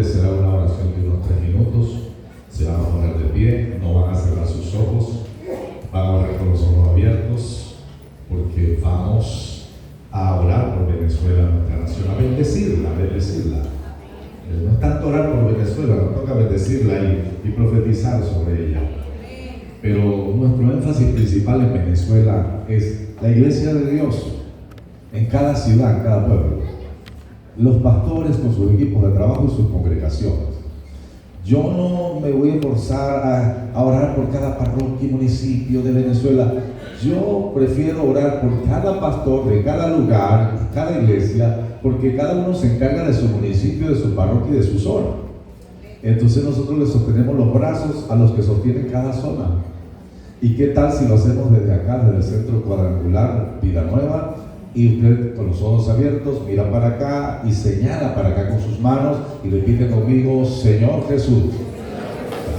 pastores será una oración de unos 3 minutos. Se van a poner de pie, no van a cerrar sus ojos, van a orar con los ojos abiertos, porque vamos a orar por Venezuela, nuestra nación, a bendecirla, a bendecirla. No es tanto orar por Venezuela, nos toca bendecirla y profetizar sobre ella. Pero nuestro énfasis principal en Venezuela es la iglesia de Dios en cada ciudad, en cada pueblo. Los pastores con sus equipos de trabajo y sus congregaciones. Yo no me voy a forzar a orar por cada parroquia y municipio de Venezuela. Yo prefiero orar por cada pastor de cada lugar, cada iglesia, porque cada uno se encarga de su municipio, de su parroquia y de su zona. Entonces nosotros le sostenemos los brazos a los que sostienen cada zona. ¿Y qué tal si lo hacemos desde acá, desde el centro cuadrangular Vida Nueva? Y usted con los ojos abiertos mira para acá y señala para acá con sus manos y repite conmigo: Señor Jesús.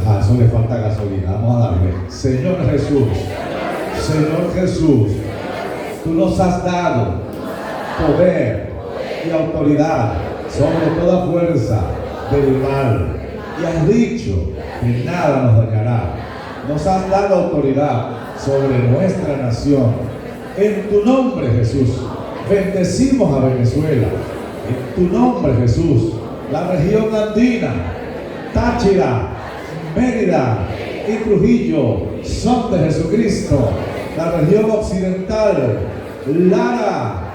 Ah, eso le falta gasolina, vamos a darle. Señor Jesús, Señor Jesús, tú nos has dado poder y autoridad sobre toda fuerza del mal, y has dicho que nada nos dañará. Nos has dado autoridad sobre nuestra nación. En tu nombre, Jesús, bendecimos a Venezuela. En tu nombre, Jesús, la región andina, Táchira, Mérida y Trujillo son de Jesucristo. La región occidental, Lara,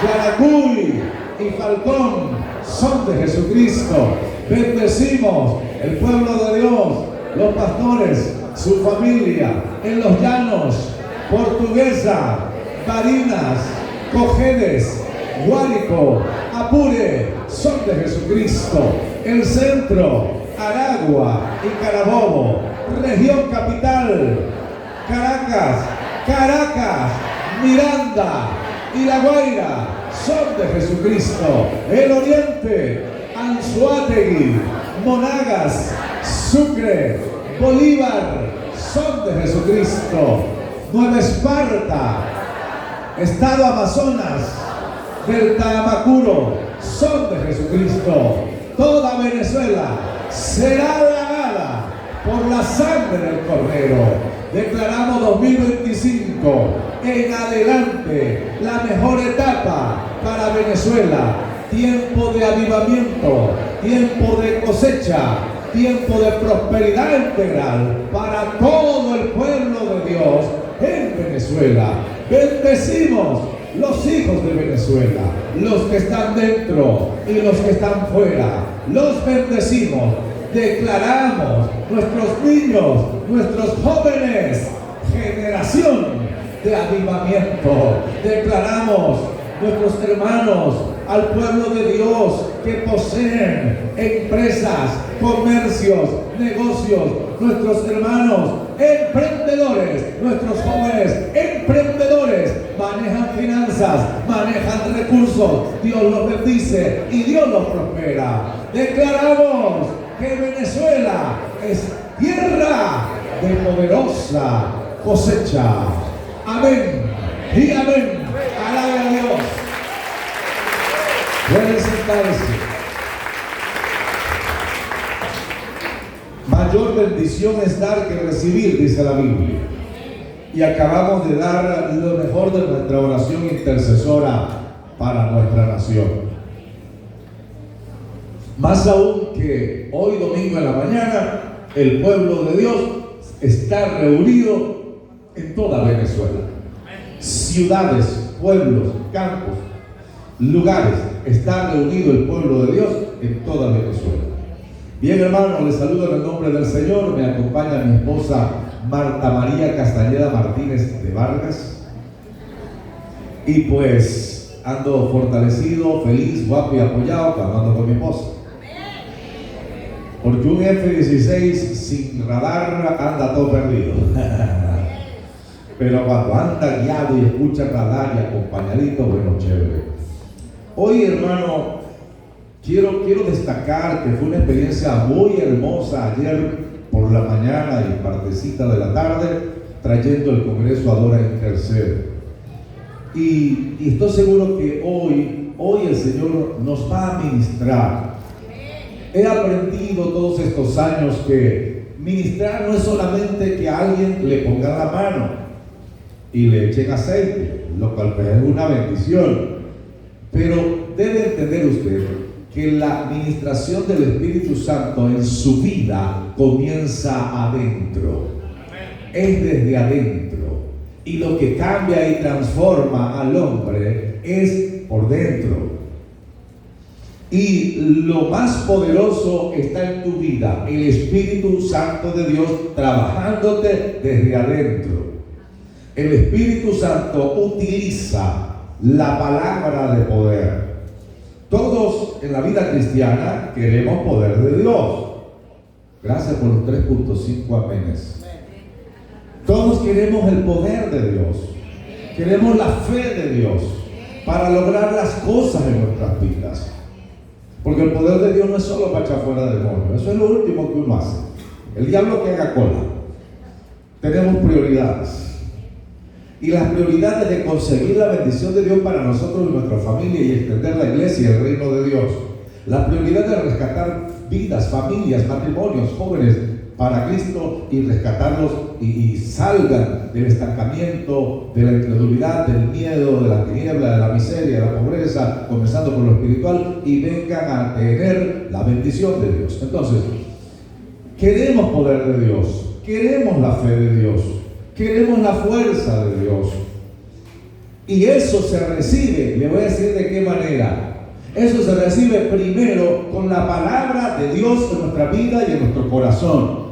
Yaracuy y Falcón son de Jesucristo. Bendecimos el pueblo de Dios, los pastores, su familia, en los llanos, Portuguesa, Barinas, Cojedes, Guárico, Apure, son de Jesucristo. El centro, Aragua y Carabobo, región capital, Caracas, Miranda y La Guaira, son de Jesucristo. El oriente, Anzoátegui, Monagas, Sucre, Bolívar, son de Jesucristo. Nueva Esparta, Estado Amazonas, Delta Amacuro, son de Jesucristo. Toda Venezuela será lavada por la sangre del Cordero. Declaramos 2025 en adelante la mejor etapa para Venezuela. Tiempo de avivamiento, tiempo de cosecha, tiempo de prosperidad integral para todo el pueblo de Dios en Venezuela. Bendecimos los hijos de Venezuela, los que están dentro y los que están fuera. Los bendecimos. Declaramos nuestros niños, nuestros jóvenes, generación de avivamiento. Declaramos nuestros hermanos al pueblo de Dios que poseen empresas, comercios, negocios, nuestros hermanos emprendedores, nuestros jóvenes emprendedores, manejan finanzas, manejan recursos. Dios los bendice y Dios los prospera. Declaramos que Venezuela es tierra de poderosa cosecha. Amén y amén. Alabe a Dios. Pueden sentarse. Mayor bendición es dar que recibir, dice la Biblia. Y acabamos de dar lo mejor de nuestra oración intercesora para nuestra nación. Más aún que hoy domingo en la mañana, el pueblo de Dios está reunido en toda Venezuela. Ciudades, pueblos, campos, lugares, está reunido el pueblo de Dios en toda Venezuela. Bien, hermano, les saludo en el nombre del Señor. Me acompaña mi esposa Marta María Castañeda Martínez de Vargas. Y pues ando fortalecido, feliz, guapo y apoyado, clamando con mi esposa. Porque un F-16 sin radar anda todo perdido. Pero cuando anda guiado y escucha radar y acompañadito, bueno, chévere. Hoy, hermano, quiero destacar que fue una experiencia muy hermosa ayer por la mañana y partecita de la tarde, trayendo el Congreso Adora e Intercede. Y estoy seguro que hoy el Señor nos va a ministrar He aprendido todos estos años que ministrar no es solamente que a alguien le pongan la mano y le echen aceite, lo cual es una bendición. Pero debe entender usted que la administración del Espíritu Santo en su vida comienza adentro. Es desde adentro. Y lo que cambia y transforma al hombre es por dentro. Y lo más poderoso está en tu vida, el Espíritu Santo de Dios trabajándote desde adentro. El Espíritu Santo utiliza la palabra de poder. Todos en la vida cristiana queremos poder de Dios. Gracias por los 3.5 amenes. Todos queremos el poder de Dios. Queremos la fe de Dios para lograr las cosas en nuestras vidas. Porque el poder de Dios no es solo para echar fuera demonios. Eso es lo último que uno hace. El diablo que haga cola. Tenemos prioridades. Y las prioridades de conseguir la bendición de Dios para nosotros y nuestra familia y extender la iglesia y el reino de Dios. La prioridad de rescatar vidas, familias, matrimonios, jóvenes para Cristo y rescatarlos y salgan del estancamiento, de la incredulidad, del miedo, de la tiniebla, de la miseria, de la pobreza, comenzando por lo espiritual, y vengan a tener la bendición de Dios. Entonces, queremos poder de Dios, queremos la fe de Dios, queremos la fuerza de Dios. Y eso se recibe, le voy a decir de qué manera. Eso se recibe primero con la palabra de Dios en nuestra vida y en nuestro corazón.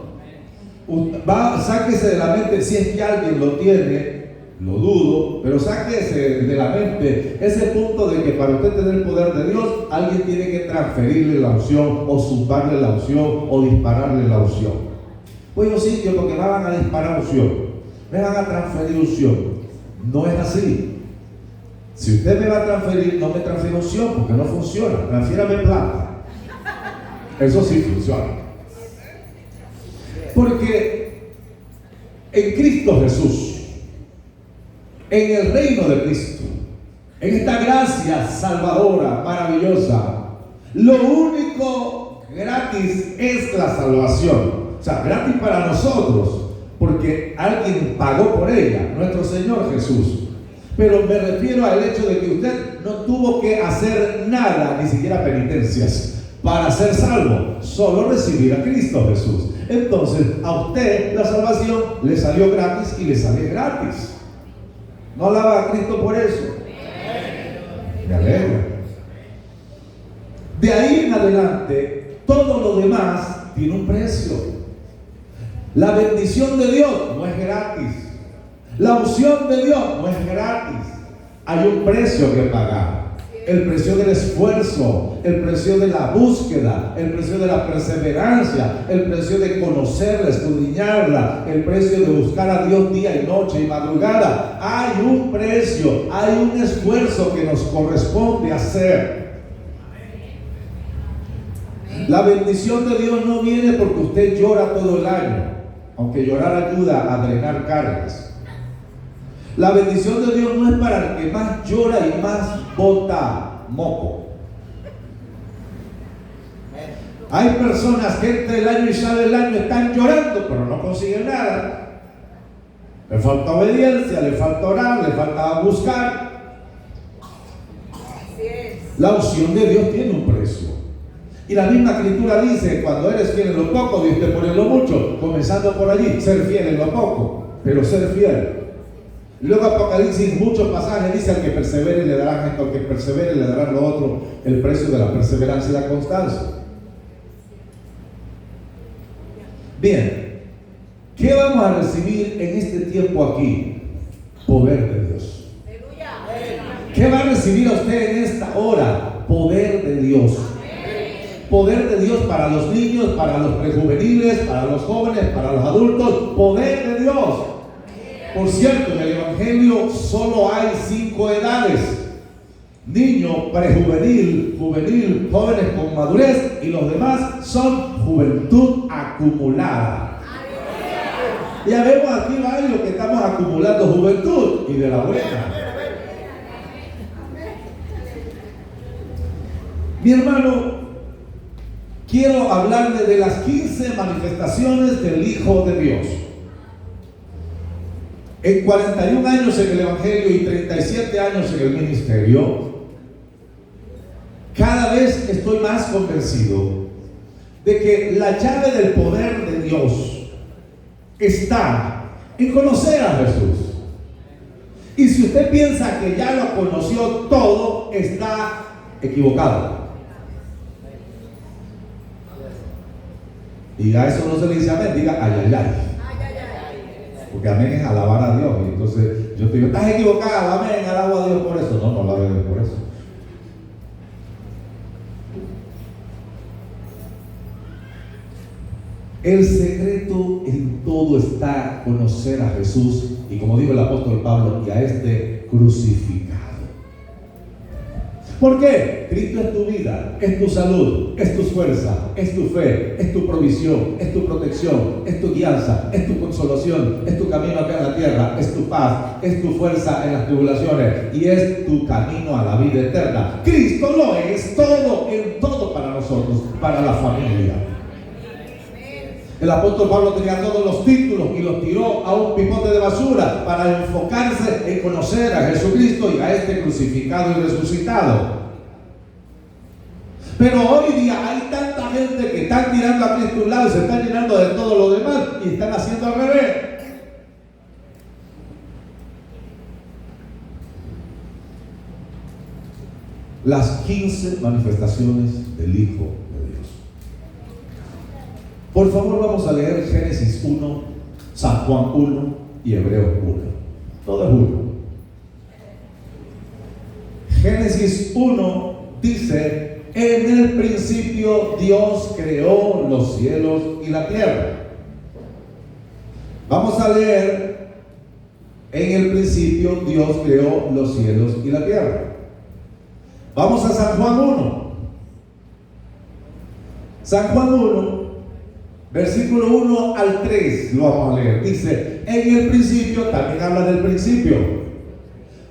Sáquese de la mente, si es que alguien lo tiene, lo dudo, pero sáquese de la mente ese punto de que para usted tener el poder de Dios, alguien tiene que transferirle la unción, o zumbarle la unción, o dispararle la unción. Pues yo sitio porque me van a disparar unción, me van a transferir unción. No es así. Si usted me va a transferir, no me transfiera unción porque no funciona. Transfiérame plata. Eso sí funciona. Porque en Cristo Jesús, en el reino de Cristo, en esta gracia salvadora, maravillosa, lo único gratis es la salvación. O sea, gratis para nosotros, porque alguien pagó por ella, nuestro Señor Jesús. Pero me refiero al hecho de que usted no tuvo que hacer nada, ni siquiera penitencias, para ser salvo, solo recibir a Cristo Jesús. Entonces, a usted la salvación le salió gratis y le sale gratis. ¿No alaba a Cristo por eso? Me alegra. De ahí en adelante, todo lo demás tiene un precio. La bendición de Dios no es gratis. La unción de Dios no es gratis. Hay un precio que pagar. El precio del esfuerzo, el precio de la búsqueda, el precio de la perseverancia, el precio de conocerla, escudriñarla, el precio de buscar a Dios día y noche y madrugada. Hay un precio, hay un esfuerzo que nos corresponde hacer. La bendición de Dios no viene porque usted llora todo el año, aunque llorar ayuda a drenar cargas. La bendición de Dios no es para el que más llora y más bota moco. Hay personas que entre el año y sale el año están llorando, pero no consiguen nada. Le falta obediencia, le falta orar, le falta buscar. La unción de Dios tiene un precio. Y la misma escritura dice, cuando eres fiel en lo poco, Dios te pone en lo mucho. Comenzando por allí, ser fiel en lo poco, pero ser fiel. Luego Apocalipsis, muchos pasajes dicen al que persevere le darán esto, al que persevere le darán lo otro, el precio de la perseverancia y la constancia. Bien, ¿qué vamos a recibir en este tiempo aquí? Poder de Dios. ¿Qué va a recibir a usted en esta hora? Poder de Dios. Poder de Dios para los niños, para los prejuveniles, para los jóvenes, para los adultos. Poder de Dios. Por cierto, en el Evangelio solo hay 5 edades: niño, prejuvenil, juvenil, jóvenes con madurez, y los demás son juventud acumulada. Ya vemos aquí varios que estamos acumulando juventud, y de la buena. Mi hermano, quiero hablarle de las 15 manifestaciones del Hijo de Dios. En 41 años en el Evangelio y 37 años en el ministerio, cada vez estoy más convencido de que la llave del poder de Dios está en conocer a Jesús. Y si usted piensa que ya lo conoció todo, está equivocado. Y a eso no se le dice amén, diga ay, ay, ay. Porque amén es alabar a Dios. Y entonces yo te digo, estás equivocado, amén, alabo a Dios por eso. No, no alabo a Dios por eso. El secreto en todo está conocer a Jesús y, como dijo el apóstol Pablo, y a este crucificado. ¿Por qué? Cristo es tu vida, es tu salud, es tu fuerza, es tu fe, es tu provisión, es tu protección, es tu guianza, es tu consolación, es tu camino acá en la tierra, es tu paz, es tu fuerza en las tribulaciones y es tu camino a la vida eterna. Cristo lo es todo en todo para nosotros, para la familia. El apóstol Pablo tenía todos los títulos y los tiró a un pipote de basura para enfocarse en conocer a Jesucristo y a este crucificado y resucitado. Pero hoy día hay tanta gente que están tirando a Cristo a un lado y se están llenando de todo lo demás y están haciendo al revés. Las 15 manifestaciones del Hijo de Dios. Por favor, vamos a leer Génesis 1, San Juan 1 y Hebreos 1. Todo es 1. Génesis 1 dice: en el principio Dios creó los cielos y la tierra. Vamos a leer: en el principio Dios creó los cielos y la tierra. Vamos a San Juan 1. San Juan 1, versículo 1 al 3, lo vamos a leer. Dice: en el principio, también habla del principio,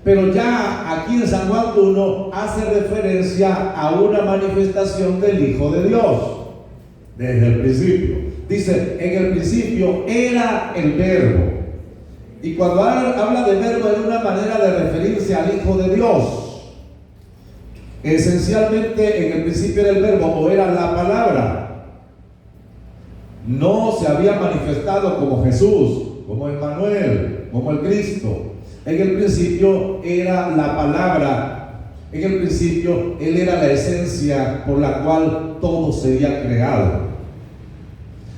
pero ya aquí en San Juan 1 hace referencia a una manifestación del Hijo de Dios desde el principio. Dice: en el principio era el Verbo. Y cuando habla de verbo es una manera de referirse al Hijo de Dios. Esencialmente en el principio era el Verbo, o era la palabra. No se había manifestado como Jesús, como Emmanuel, como el Cristo. En el principio era la palabra. En el principio Él era la esencia por la cual todo sería creado.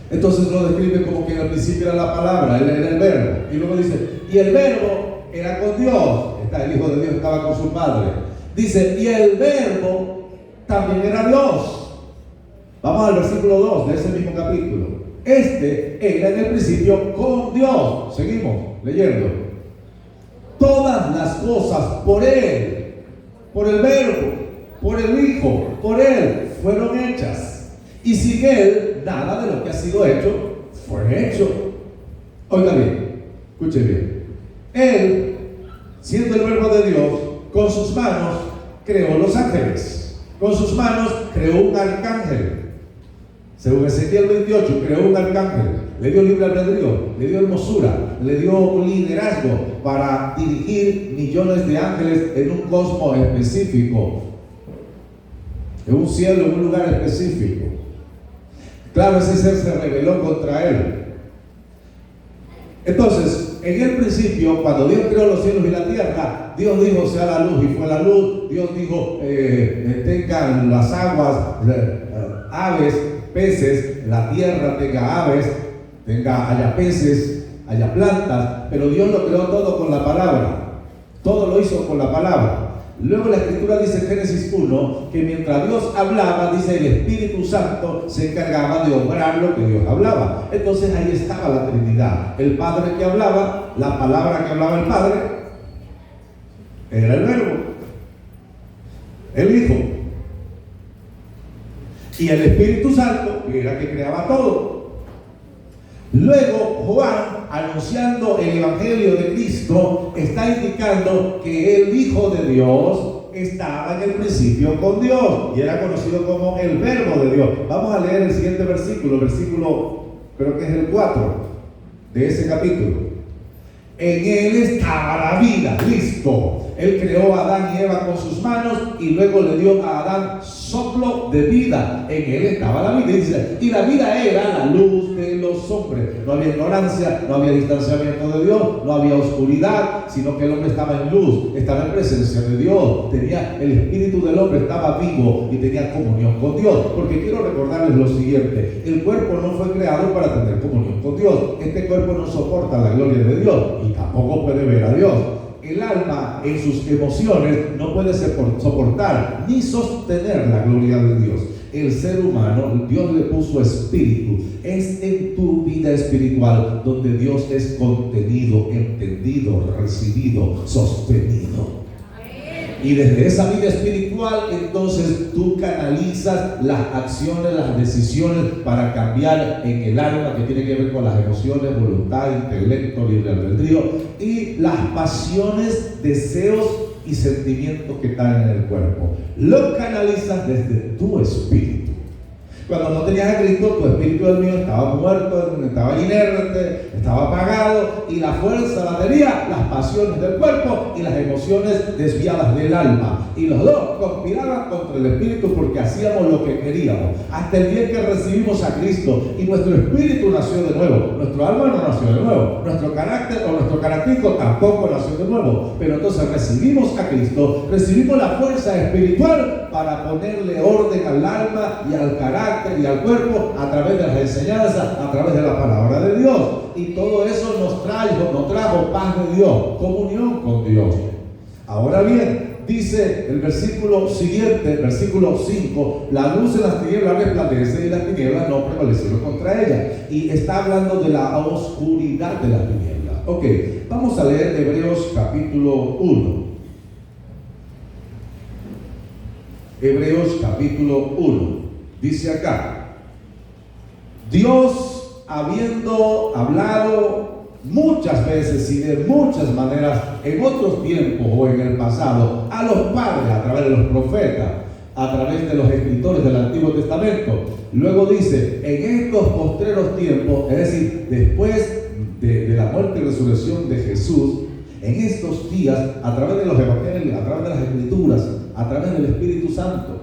Entonces lo describe como que en el principio era la palabra, Él era el Verbo. Y luego dice: y el Verbo era con Dios. El Hijo de Dios estaba con su Padre. Dice: y el Verbo también era Dios. Vamos al versículo 2 de ese mismo capítulo. Este era en el principio con Dios. Seguimos leyendo. Todas las cosas por Él, por el Verbo, por el Hijo, por Él fueron hechas. Y sin Él, nada de lo que ha sido hecho fue hecho. Oiga bien, escuche bien. Él, siendo el Verbo de Dios, con sus manos creó los ángeles. Con sus manos creó un arcángel. Según Ezequiel 28, creó un arcángel. Le dio libre albedrío, le dio hermosura, le dio un liderazgo para dirigir millones de ángeles en un cosmos específico, en un cielo, en un lugar específico. Claro, ese ser se rebeló contra él. Entonces, en el principio, cuando Dios creó los cielos y la tierra, Dios dijo: sea la luz, y fue la luz. Dios dijo: tengan las aguas, aves, peces, la tierra tenga aves, haya peces, haya plantas. Pero Dios lo creó todo con la palabra. Todo lo hizo con la palabra. Luego la Escritura dice en Génesis 1 que mientras Dios hablaba, dice, el Espíritu Santo se encargaba de obrar lo que Dios hablaba. Entonces ahí estaba la Trinidad. El Padre que hablaba, la palabra que hablaba el Padre, era el Verbo, el Hijo, y el Espíritu Santo, que era el que creaba todo. Luego Juan, anunciando el Evangelio de Cristo, está indicando que el Hijo de Dios estaba en el principio con Dios y era conocido como el Verbo de Dios. Vamos a leer el siguiente versículo, creo que es el 4 de ese capítulo. En él estaba la vida, listo. Él creó a Adán y Eva con sus manos y luego le dio a Adán soplo de vida. En él estaba la vida. Dice, y la vida era la luz de los hombres. No había ignorancia, no había distanciamiento de Dios, no había oscuridad, sino que el hombre estaba en luz, estaba en presencia de Dios. Tenía el espíritu del hombre, estaba vivo y tenía comunión con Dios. Porque quiero recordarles lo siguiente: el cuerpo no fue creado para tener comunión con Dios. Este cuerpo no soporta la gloria de Dios y tampoco puede ver a Dios. El alma en sus emociones no puede soportar ni sostener la gloria de Dios. El ser humano, Dios le puso espíritu. Es en tu vida espiritual donde Dios es contenido, entendido, recibido, sostenido. Y desde esa vida espiritual, entonces tú canalizas las acciones, las decisiones para cambiar en el alma, que tiene que ver con las emociones, voluntad, intelecto, libre albedrío y las pasiones, deseos y sentimientos que están en el cuerpo. Lo canalizas desde tu espíritu. Cuando no tenías a Cristo, tu espíritu del mío estaba muerto, estaba inerte, estaba apagado, y la fuerza la tenía las pasiones del cuerpo y las emociones desviadas del alma. Y los dos conspiraban contra el espíritu porque hacíamos lo que queríamos. Hasta el día que recibimos a Cristo y nuestro espíritu nació de nuevo. Nuestro alma no nació de nuevo. Nuestro carácter o nuestro carácter tampoco nació de nuevo. Pero entonces recibimos a Cristo, recibimos la fuerza espiritual para ponerle orden al alma y al carácter y al cuerpo a través de las enseñanzas, a través de la palabra de Dios. Y todo eso nos trajo paz de Dios, comunión con Dios. Ahora bien, dice el versículo siguiente, versículo 5, la luz en las tinieblas resplandece y las tinieblas no prevalecieron contra ella. Y está hablando de la oscuridad de las tinieblas. Ok, vamos a leer Hebreos capítulo 1. Hebreos capítulo 1. Dice acá: Dios, habiendo hablado muchas veces y de muchas maneras en otros tiempos o en el pasado a los padres a través de los profetas, a través de los escritores del Antiguo Testamento, luego dice, en estos postreros tiempos, es decir, después de la muerte y resurrección de Jesús, en estos días, a través de los evangelios, a través de las escrituras, a través del Espíritu Santo,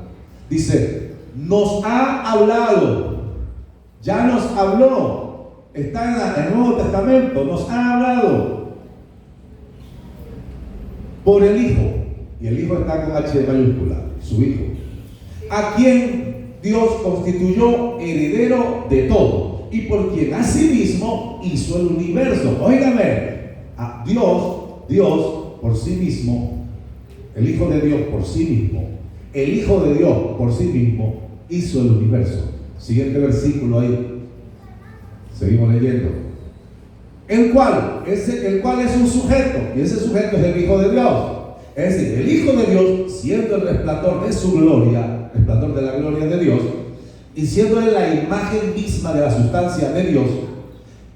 dice, nos ha hablado, ya nos habló, está en el Nuevo Testamento, nos ha hablado por el Hijo, y el Hijo está con H mayúscula, su Hijo, a quien Dios constituyó heredero de todo, y por quien asimismo hizo el universo. Óigame, a Dios por sí mismo, el Hijo de Dios por sí mismo, el Hijo de Dios por sí mismo hizo el universo. Siguiente versículo ahí. Seguimos leyendo. El cual es un sujeto, y ese sujeto es el Hijo de Dios. Es decir, el Hijo de Dios, siendo el resplandor de su gloria, resplandor de la gloria de Dios, y siendo Él la imagen misma de la sustancia de Dios,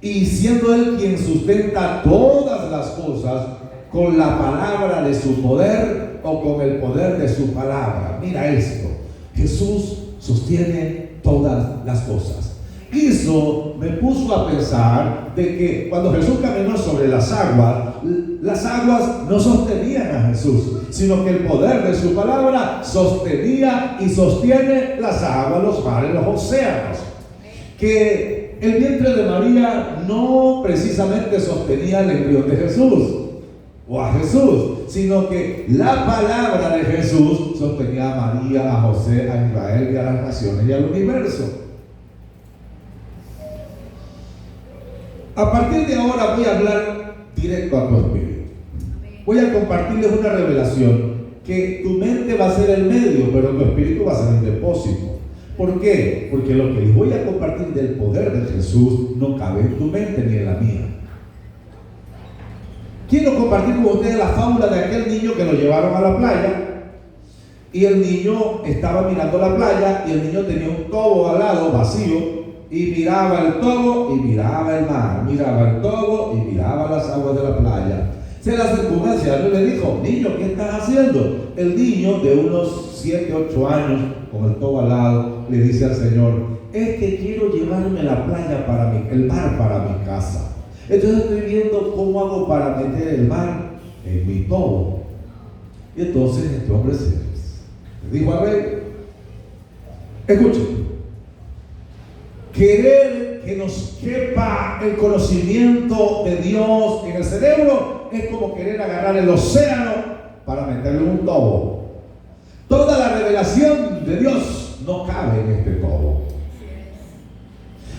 y siendo Él quien sustenta todas las cosas con la palabra de su poder o con el poder de su palabra. Mira esto, Jesús sostiene todas las cosas. Eso me puso a pensar de que cuando Jesús caminó sobre las aguas no sostenían a Jesús, sino que el poder de su palabra sostenía y sostiene las aguas, los mares, los océanos. Que el vientre de María no precisamente sostenía el embrión de Jesús o a Jesús, sino que la palabra de Jesús sostenía a María, a José, a Israel y a las naciones y al universo. A partir de ahora voy a hablar directo a tu espíritu. Voy a compartirles una revelación que tu mente va a ser el medio, pero tu espíritu va a ser el depósito. ¿Por qué? Porque lo que les voy a compartir del poder de Jesús no cabe en tu mente ni en la mía. Quiero compartir con ustedes la fábula de aquel niño que lo llevaron a la playa y el niño estaba mirando la playa y el niño tenía un tobo al lado vacío y miraba el tobo y miraba el mar, miraba el tobo y miraba las aguas de la playa. Se le acercó un anciano y le dijo: niño, ¿qué estás haciendo? El niño de unos 7, 8 años, con el todo al lado, le dice al Señor: es que quiero llevarme la playa el mar para mi casa. Entonces estoy viendo cómo hago para meter el mar en mi tobo. Y entonces este hombre se dijo al rey: escuchen, querer que nos quepa el conocimiento de Dios en el cerebro es como querer agarrar el océano para meterlo en un tobo. Toda la revelación de Dios no cabe en este tobo.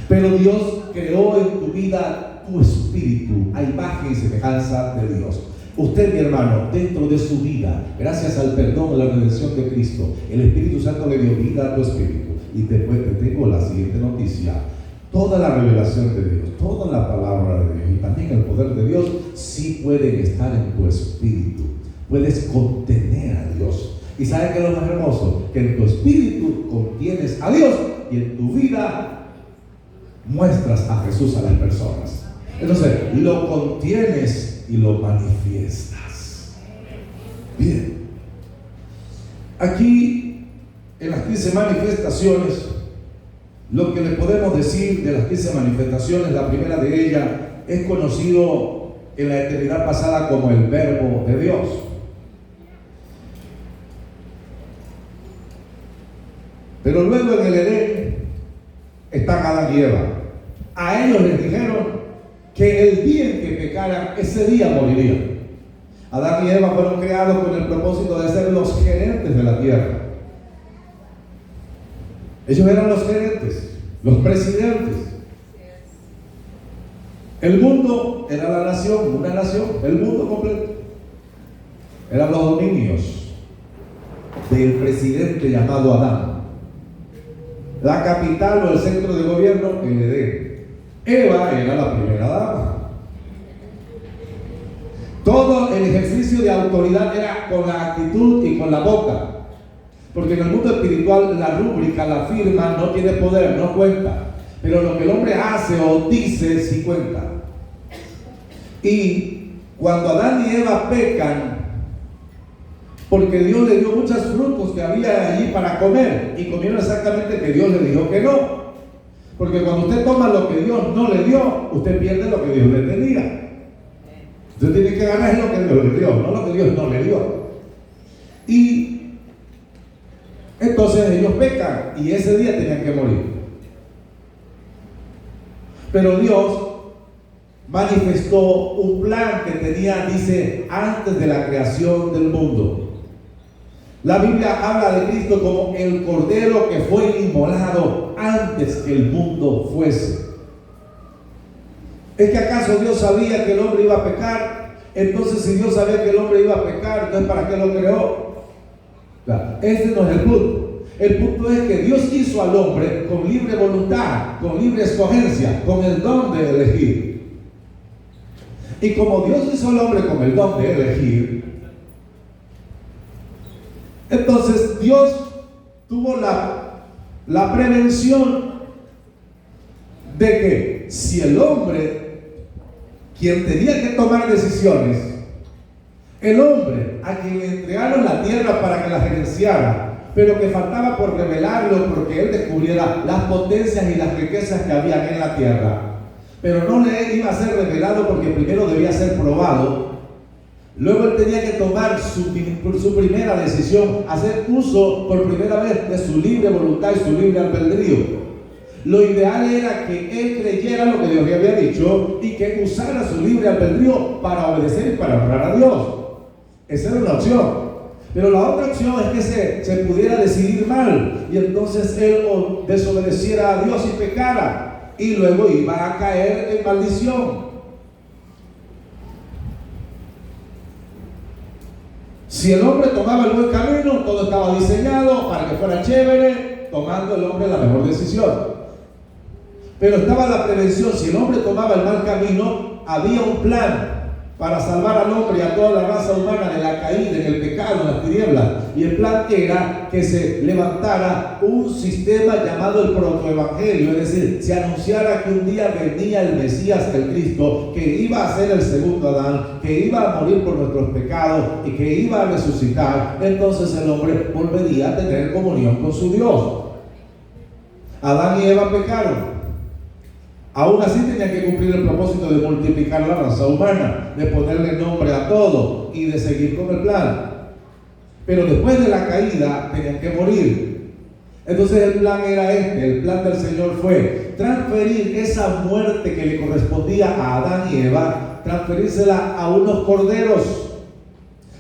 Pero Dios creó en tu vida tu espíritu a imagen y semejanza de Dios. Usted, mi hermano, dentro de su vida, gracias al perdón y la redención de Cristo, el Espíritu Santo le dio vida a tu espíritu. Y después te tengo la siguiente noticia: toda la revelación de Dios, toda la palabra de Dios y también el poder de Dios sí pueden estar en tu espíritu. Puedes contener a Dios. ¿Y sabes qué es lo más hermoso? Que en tu espíritu contienes a Dios y en tu vida muestras a Jesús a las personas. Entonces, lo contienes y lo manifiestas. Bien. Aquí, en las 15 manifestaciones, lo que le podemos decir de las 15 manifestaciones, la primera de ellas es conocido en la eternidad pasada como el Verbo de Dios. Pero luego en el Edén están Adán y Eva. A ellos les dijeron que el día en que pecaran, ese día morirían. Adán y Eva fueron creados con el propósito de ser los gerentes de la tierra. Ellos eran los gerentes, los presidentes. El mundo era la nación, una nación, el mundo completo. Eran los dominios del presidente llamado Adán. La capital o el centro de gobierno, el Edén. Eva era la primera dama. Todo el ejercicio de autoridad era con la actitud y con la boca. Porque en el mundo espiritual la rúbrica, la firma, no tiene poder, no cuenta. Pero lo que el hombre hace o dice, sí cuenta. Y cuando Adán y Eva pecan, porque Dios le dio muchos frutos que había allí para comer, y comieron exactamente que Dios le dijo que no. Porque cuando usted toma lo que Dios no le dio, usted pierde lo que Dios le tenía. Usted tiene que ganar lo que Dios le dio, no lo que Dios no le dio. Y entonces ellos pecan y ese día tenían que morir. Pero Dios manifestó un plan que tenía, dice, antes de la creación del mundo. La Biblia habla de Cristo como el Cordero que fue inmolado antes que el mundo fuese. ¿Es que acaso Dios sabía que el hombre iba a pecar? Entonces, si Dios sabía que el hombre iba a pecar, entonces ¿para qué lo creó? Ese no es el punto. El punto es que Dios hizo al hombre con libre voluntad, con libre escogencia, con el don de elegir. Y como Dios hizo al hombre con el don de elegir, entonces Dios tuvo la prevención de que si el hombre, quien tenía que tomar decisiones, el hombre a quien le entregaron la tierra para que la gerenciara, pero que faltaba por revelarlo porque él descubriera las potencias y las riquezas que habían en la tierra, pero no le iba a ser revelado porque primero debía ser probado. Luego él tenía que tomar su primera decisión, hacer uso por primera vez de su libre voluntad y su libre albedrío. Lo ideal era que él creyera lo que Dios le había dicho y que usara su libre albedrío para obedecer y para honrar a Dios. Esa era una opción. Pero la otra opción es que se pudiera decidir mal y entonces él desobedeciera a Dios y pecara y luego iba a caer en maldición. Si el hombre tomaba el buen camino, todo estaba diseñado para que fuera chévere, tomando el hombre la mejor decisión. Pero estaba la prevención: si el hombre tomaba el mal camino, había un plan para salvar al hombre y a toda la raza humana de la caída, en el pecado, en las tinieblas. Y el plan era que se levantara un sistema llamado el protoevangelio, es decir, se anunciara que un día venía el Mesías, el Cristo, que iba a ser el segundo Adán, que iba a morir por nuestros pecados y que iba a resucitar. Entonces el hombre volvería a tener comunión con su Dios. Adán y Eva pecaron. Aún así tenían que cumplir el propósito de multiplicar la raza humana, de ponerle nombre a todo y de seguir con el plan. Pero después de la caída tenían que morir. Entonces el plan era el plan del Señor fue transferir esa muerte que le correspondía a Adán y Eva, transferírsela a unos corderos.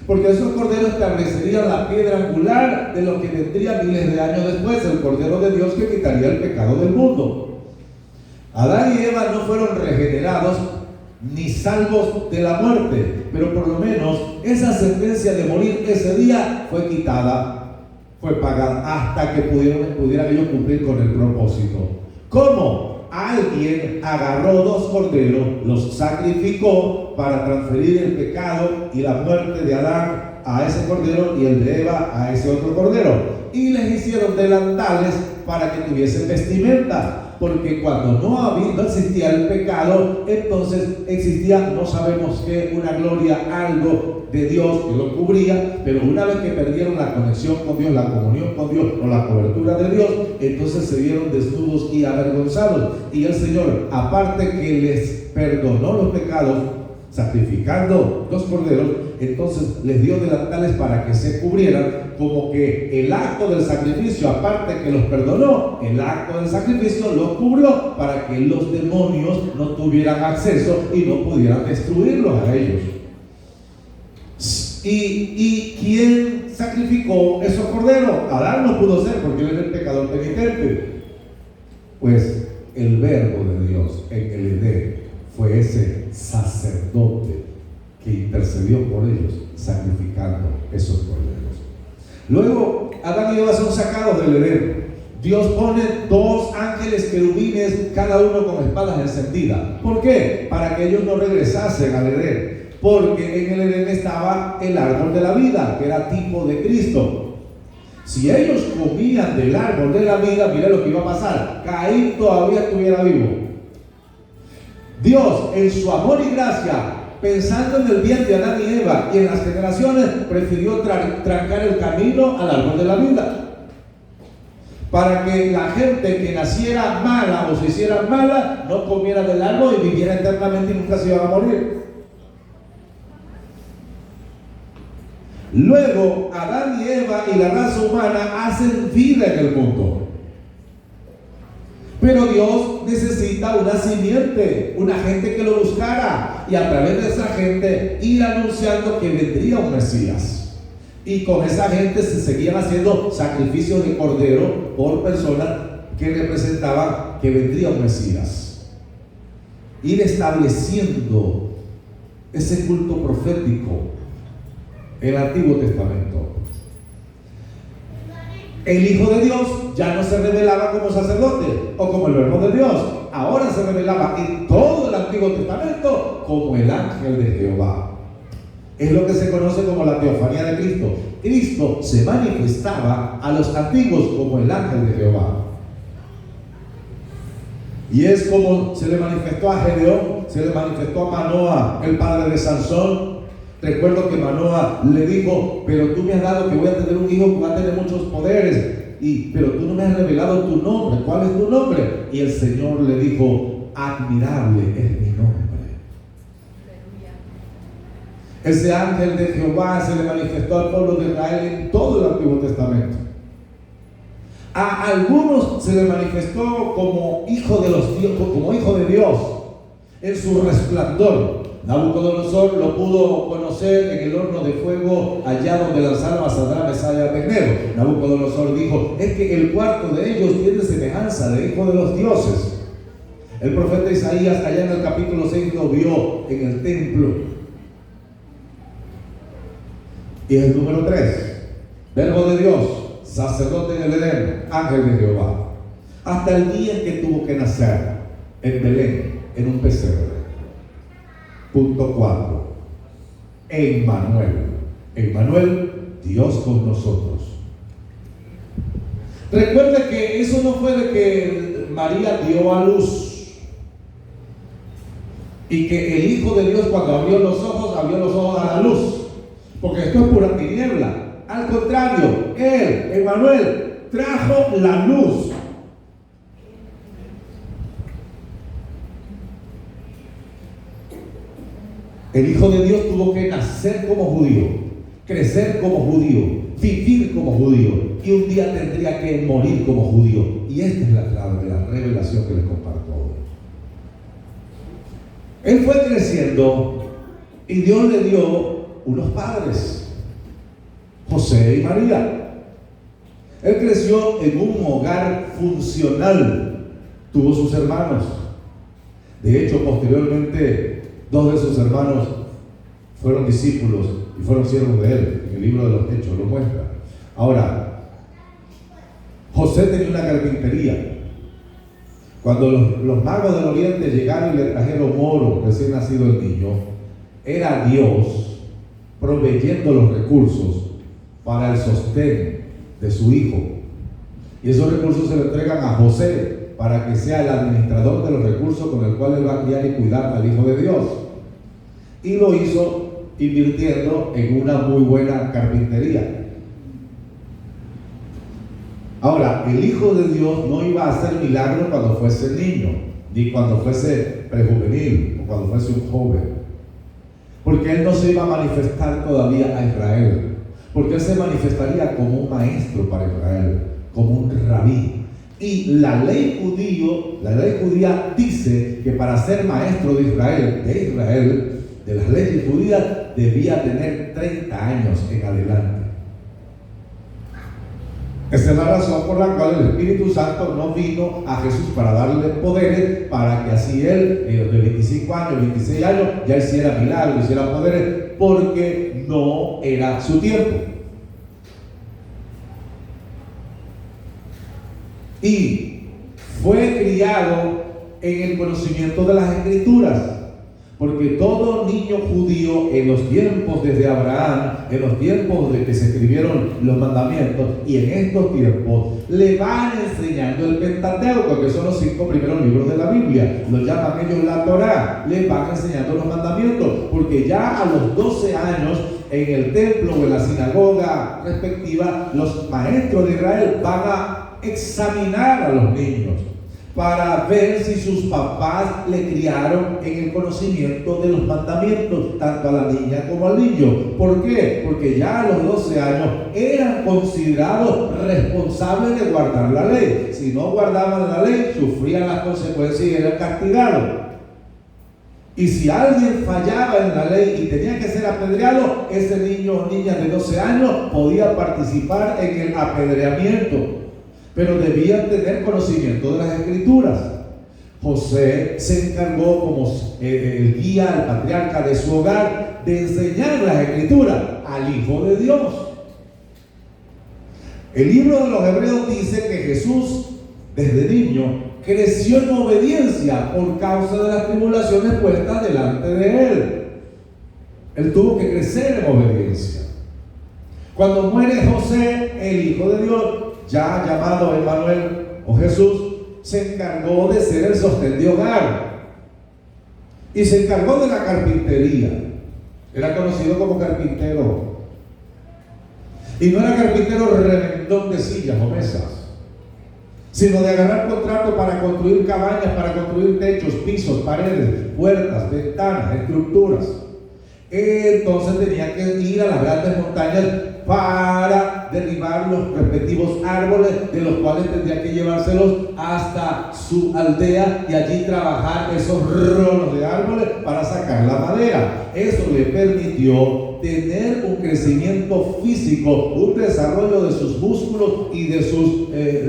Porque esos corderos establecerían la piedra angular de lo que vendría miles de años después, el Cordero de Dios que quitaría el pecado del mundo. Adán y Eva no fueron regenerados ni salvos de la muerte, pero por lo menos esa sentencia de morir ese día fue quitada, fue pagada, hasta que pudieran ellos cumplir con el propósito. ¿Cómo? Alguien agarró dos corderos, los sacrificó para transferir el pecado y la muerte de Adán a ese cordero y el de Eva a ese otro cordero, y les hicieron delantales para que tuviesen vestimenta. Porque cuando no existía el pecado, entonces existía, no sabemos qué, una gloria, algo de Dios que lo cubría, pero una vez que perdieron la conexión con Dios, la comunión con Dios o la cobertura de Dios, entonces se vieron desnudos y avergonzados. Y el Señor, aparte que les perdonó los pecados, sacrificando los corderos, entonces les dio delantales para que se cubrieran, como que el acto del sacrificio, aparte que los perdonó, el acto del sacrificio los cubrió para que los demonios no tuvieran acceso y no pudieran destruirlos a ellos. ¿Y quién sacrificó esos corderos? Adán no pudo ser porque él era el pecador penitente. Pues el Verbo de Dios en el Edén fue ese sacerdote que intercedió por ellos sacrificando esos corderos. Luego Adán y Eva son sacados del Edén. Dios pone dos ángeles querubines, cada uno con espadas encendidas. ¿Por qué? Para que ellos no regresasen al Edén, porque en el Edén estaba el árbol de la vida, que era tipo de Cristo. Si ellos comían del árbol de la vida, mira lo que iba a pasar: Caín todavía estuviera vivo. Dios, en su amor y gracia, pensando en el bien de Adán y Eva y en las generaciones, prefirió trancar el camino al árbol de la vida, para que la gente que naciera mala o se hiciera mala no comiera del árbol y viviera eternamente y nunca se iba a morir. Luego Adán y Eva y la raza humana hacen vida en el mundo. Pero Dios necesita una simiente, una gente que lo buscara, y a través de esa gente ir anunciando que vendría un Mesías. Y con esa gente se seguían haciendo sacrificios de cordero por personas que representaban que vendría un Mesías. Ir estableciendo ese culto profético en el Antiguo Testamento. El Hijo de Dios ya no se revelaba como sacerdote o como el Verbo de Dios. Ahora se revelaba en todo el Antiguo Testamento como el ángel de Jehová. Es lo que se conoce como la teofanía de Cristo. Cristo se manifestaba a los antiguos como el ángel de Jehová. Y es como se le manifestó a Gedeón, se le manifestó a Manoa, el padre de Sansón. Recuerdo que Manoa le dijo: pero tú me has dado que voy a tener un hijo que va a tener muchos poderes, pero tú no me has revelado tu nombre. ¿Cuál es tu nombre? Y el Señor le dijo: admirable es mi nombre. Ese ángel de Jehová se le manifestó al pueblo de Israel en todo el Antiguo Testamento. A algunos se le manifestó como hijo de los dioses, como hijo de Dios, en su resplandor. Nabucodonosor lo pudo conocer en el horno de fuego, allá donde lanzaron a Sadrach, Mesach y Abednego. Nabucodonosor dijo: es que el cuarto de ellos tiene semejanza de hijo de los dioses. El profeta Isaías, allá en el capítulo 6, lo vio en el templo. Y el número 3, Verbo de Dios, sacerdote en el Edén, ángel de Jehová, hasta el día en que tuvo que nacer en Belén, en un pesebre. Punto 4. Emmanuel. Emmanuel, Dios con nosotros. Recuerde que eso no fue de que María dio a luz y que el Hijo de Dios, cuando abrió los ojos a la luz, porque esto es pura tiniebla. Al contrario, Él, Emmanuel, trajo la luz. El Hijo de Dios tuvo que nacer como judío, crecer como judío, vivir como judío, y un día tendría que morir como judío. Y esta es la clave de la revelación que les comparto hoy. Él fue creciendo y Dios le dio unos padres, José y María. Él creció en un hogar funcional, tuvo sus hermanos. De hecho, posteriormente, 2 de sus hermanos fueron discípulos y fueron siervos de él. En el libro de los Hechos lo muestra. Ahora, José tenía una carpintería. Cuando los magos del oriente llegaron y le trajeron oro recién nacido el niño, era Dios proveyendo los recursos para el sostén de su hijo. Y esos recursos se le entregan a José para que sea el administrador de los recursos con el cual él va a criar y cuidar al Hijo de Dios. Y lo hizo invirtiendo en una muy buena carpintería. Ahora, el Hijo de Dios no iba a hacer milagros cuando fuese niño, ni cuando fuese prejuvenil o cuando fuese un joven, porque Él no se iba a manifestar todavía a Israel, porque Él se manifestaría como un maestro para Israel, como un rabí. Y la ley judía dice que para ser maestro de Israel, de las leyes judías, debía tener 30 años en adelante. Esa es la razón por la cual el Espíritu Santo no vino a Jesús para darle poderes, para que así él, de 25 años, 26 años, ya hiciera milagros, hiciera poderes, porque no era su tiempo. Y fue criado en el conocimiento de las Escrituras, porque todo niño judío en los tiempos desde Abraham, en los tiempos de que se escribieron los mandamientos y en estos tiempos, le van enseñando el Pentateuco, que son los 5 primeros libros de la Biblia. Lo llaman ellos la Torá. Le van enseñando los mandamientos, porque ya a los 12 años en el templo o en la sinagoga respectiva, los maestros de Israel van a examinar a los niños para ver si sus papás le criaron en el conocimiento de los mandamientos, tanto a la niña como al niño. ¿Por qué? Porque ya a los 12 años eran considerados responsables de guardar la ley. Si no guardaban la ley, sufrían las consecuencias y eran castigados. Y si alguien fallaba en la ley y tenía que ser apedreado, ese niño o niña de 12 años podía participar en el apedreamiento. Pero debían tener conocimiento de las Escrituras. José se encargó como el guía, el patriarca de su hogar, de enseñar las Escrituras al Hijo de Dios. El libro de los Hebreos dice que Jesús, desde niño, creció en obediencia por causa de las tribulaciones puestas delante de él. Él tuvo que crecer en obediencia. Cuando muere José, el Hijo de Dios, ya llamado Emmanuel o Jesús, se encargó de ser el sostén de hogar y se encargó de la carpintería. Era conocido como carpintero, y no era carpintero revendedor de sillas o mesas, sino de agarrar contrato para construir cabañas, para construir techos, pisos, paredes, puertas, ventanas, estructuras. Entonces tenía que ir a las grandes montañas para derribar los respectivos árboles, de los cuales tendría que llevárselos hasta su aldea y allí trabajar esos rolos de árboles para sacar la madera. Eso le permitió tener un crecimiento físico, un desarrollo de sus músculos y de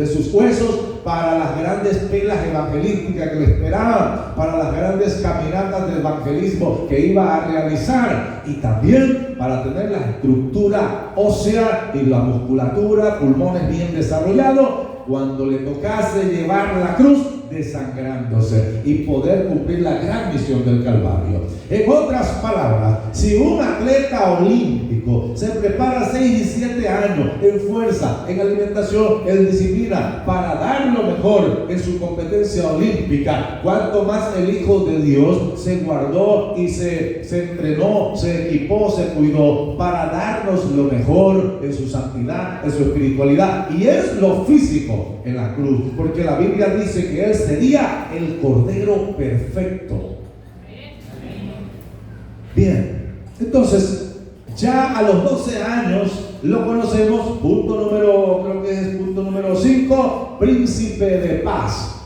sus huesos para las grandes pelas evangelísticas que le esperaban, para las grandes caminatas de evangelismo que iba a realizar, y también para tener la estructura ósea y la musculatura, pulmones bien desarrollados, cuando le tocase llevar la cruz desangrándose y poder cumplir la gran misión del Calvario. En otras palabras, si un atleta olímpico se prepara 6 y 7 años en fuerza, en alimentación, en disciplina, para dar lo mejor en su competencia olímpica, cuanto más el Hijo de Dios se guardó y se entrenó, se equipó, se cuidó para darnos lo mejor en su santidad, en su espiritualidad, y es lo físico en la cruz, porque la Biblia dice que Él sería el Cordero perfecto. Bien, entonces ya a los 12 años lo conocemos, creo que es punto número 5, príncipe de paz.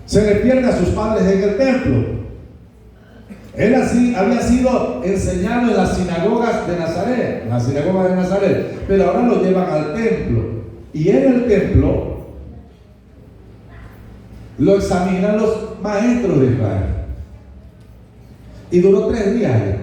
Se le pierde a sus padres en el templo. Él así había sido enseñado en las sinagogas de Nazaret, pero ahora lo llevan al templo. Y en el templo lo examinan los maestros de Israel. Y duró 3 días allá.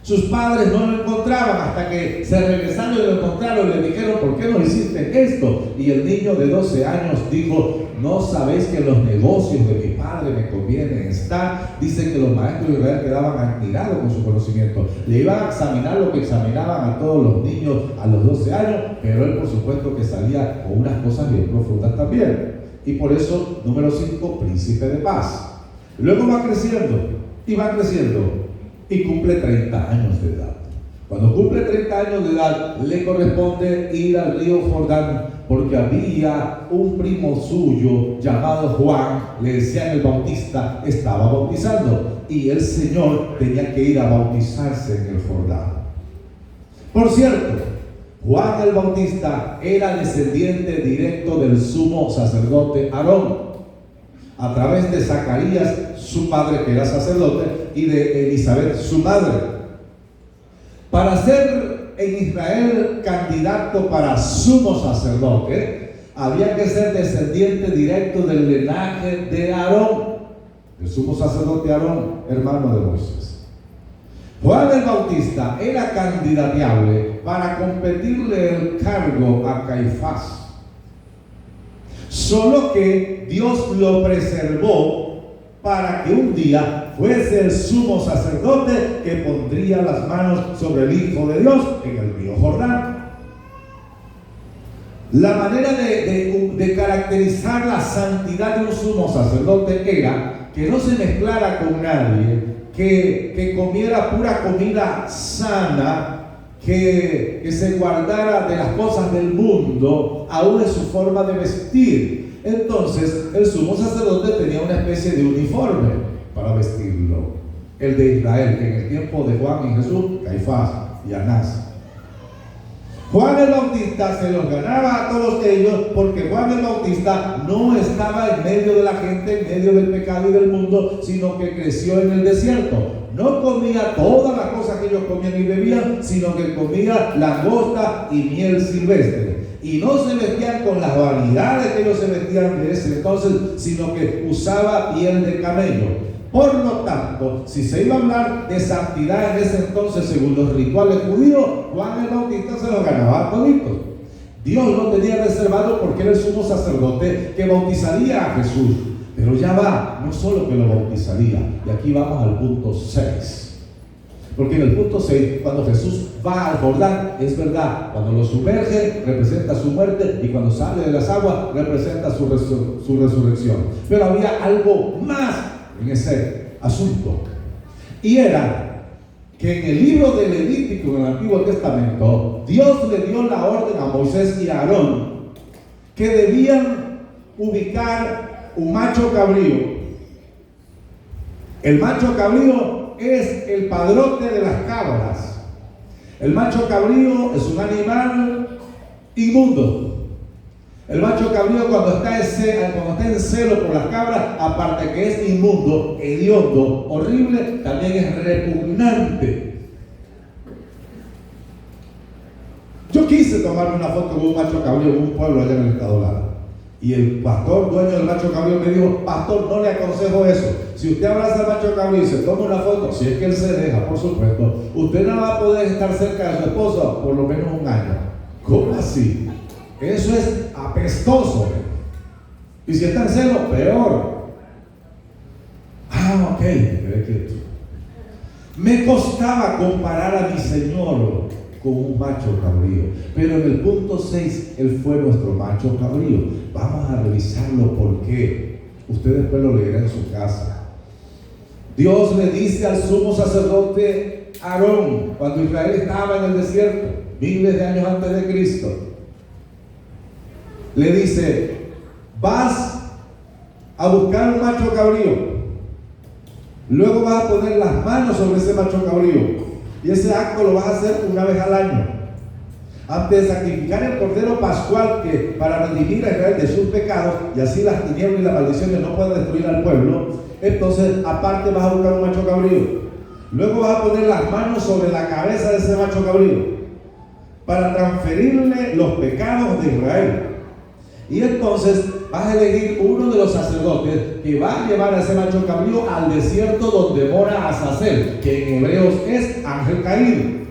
Sus padres no lo encontraban hasta que se regresaron y lo encontraron y le dijeron: ¿por qué no hiciste esto? Y el niño de 12 años dijo: ¿no sabéis que en los negocios de mi padre me conviene estar? Dice que los maestros de Israel quedaban admirados con su conocimiento. Le iban a examinar lo que examinaban a todos los niños a los 12 años, pero él por supuesto que salía con unas cosas bien profundas también. Y por eso, número 5, príncipe de paz. Luego va creciendo y cumple 30 años de edad. Cuando cumple 30 años de edad, le corresponde ir al río Jordán, porque había un primo suyo llamado Juan, le decían el Bautista, estaba bautizando, y el Señor tenía que ir a bautizarse en el Jordán. Por cierto, Juan el Bautista era descendiente directo del sumo sacerdote Aarón, a través de Zacarías, su padre que era sacerdote, y de Elizabeth, su madre. Para ser en Israel candidato para sumo sacerdote, había que ser descendiente directo del linaje de Aarón, el sumo sacerdote Aarón, hermano de Moisés. Juan el Bautista era candidateable para competirle el cargo a Caifás. Solo que Dios lo preservó para que un día fuese el sumo sacerdote que pondría las manos sobre el Hijo de Dios en el río Jordán. La manera de caracterizar la santidad de un sumo sacerdote era que no se mezclara con nadie, que comiera pura comida sana, que se guardara de las cosas del mundo, aún en su forma de vestir. Entonces el sumo sacerdote tenía una especie de uniforme para vestirlo, el de Israel, que en el tiempo de Juan y Jesús, Caifás y Anás. Juan el Bautista se los ganaba a todos ellos, porque Juan el Bautista no estaba en medio de la gente, en medio del pecado y del mundo, sino que creció en el desierto. No comía todas las cosas que ellos comían y bebían, sino que comía langosta y miel silvestre. Y no se vestían con las vanidades que ellos se vestían de ese entonces, sino que usaba piel de camello. Por lo tanto, si se iba a hablar de santidad en ese entonces, según los rituales judíos, Juan el Bautista se los ganaba a toditos. Dios lo tenía reservado porque era el sumo sacerdote que bautizaría a Jesús. Pero ya va, no solo que lo bautizaría, y aquí vamos al punto 6. Porque en el punto 6, cuando Jesús va al Jordán, es verdad, cuando lo sumerge, representa su muerte, y cuando sale de las aguas, representa su resurrección. Pero había algo más en ese asunto, y era que en el libro de Levítico, en el Antiguo Testamento, Dios le dio la orden a Moisés y a Aarón que debían ubicar un macho cabrío. El macho cabrío es el padrote de las cabras. El macho cabrío es un animal inmundo. El macho cabrío cuando está en celo por las cabras, aparte que es inmundo, hediondo, horrible, también es repugnante. Yo quise tomarme una foto con un macho cabrío en un pueblo allá en el estado Lara. Y el pastor, dueño del macho cabrío, me dijo: pastor, no le aconsejo eso. Si usted abraza al macho cabrío y se toma una foto, si es que él se deja, por supuesto, usted no va a poder estar cerca de su esposa por lo menos 1 año. ¿Cómo así? Eso es apestoso. Y si está en celo, peor. Ok, me quedé quieto. Me costaba comparar a mi Señor con un macho cabrío, pero en el punto 6 Él fue nuestro macho cabrío. Vamos a revisarlo por qué. Usted después lo leerá en su casa. Dios le dice al sumo sacerdote Aarón, cuando Israel estaba en el desierto, miles de años antes de Cristo, le dice: vas a buscar un macho cabrío, luego vas a poner las manos sobre ese macho cabrío, y ese acto lo vas a hacer una vez al año, antes de sacrificar el cordero pascual, que para redimir a Israel de sus pecados, y así las tinieblas y la maldición no puedan destruir al pueblo. Entonces aparte vas a buscar un macho cabrío, luego vas a poner las manos sobre la cabeza de ese macho cabrío para transferirle los pecados de Israel. Y entonces vas a elegir uno de los sacerdotes que va a llevar a ese macho cabrío al desierto donde mora Azazel, que en hebreos es ángel caído.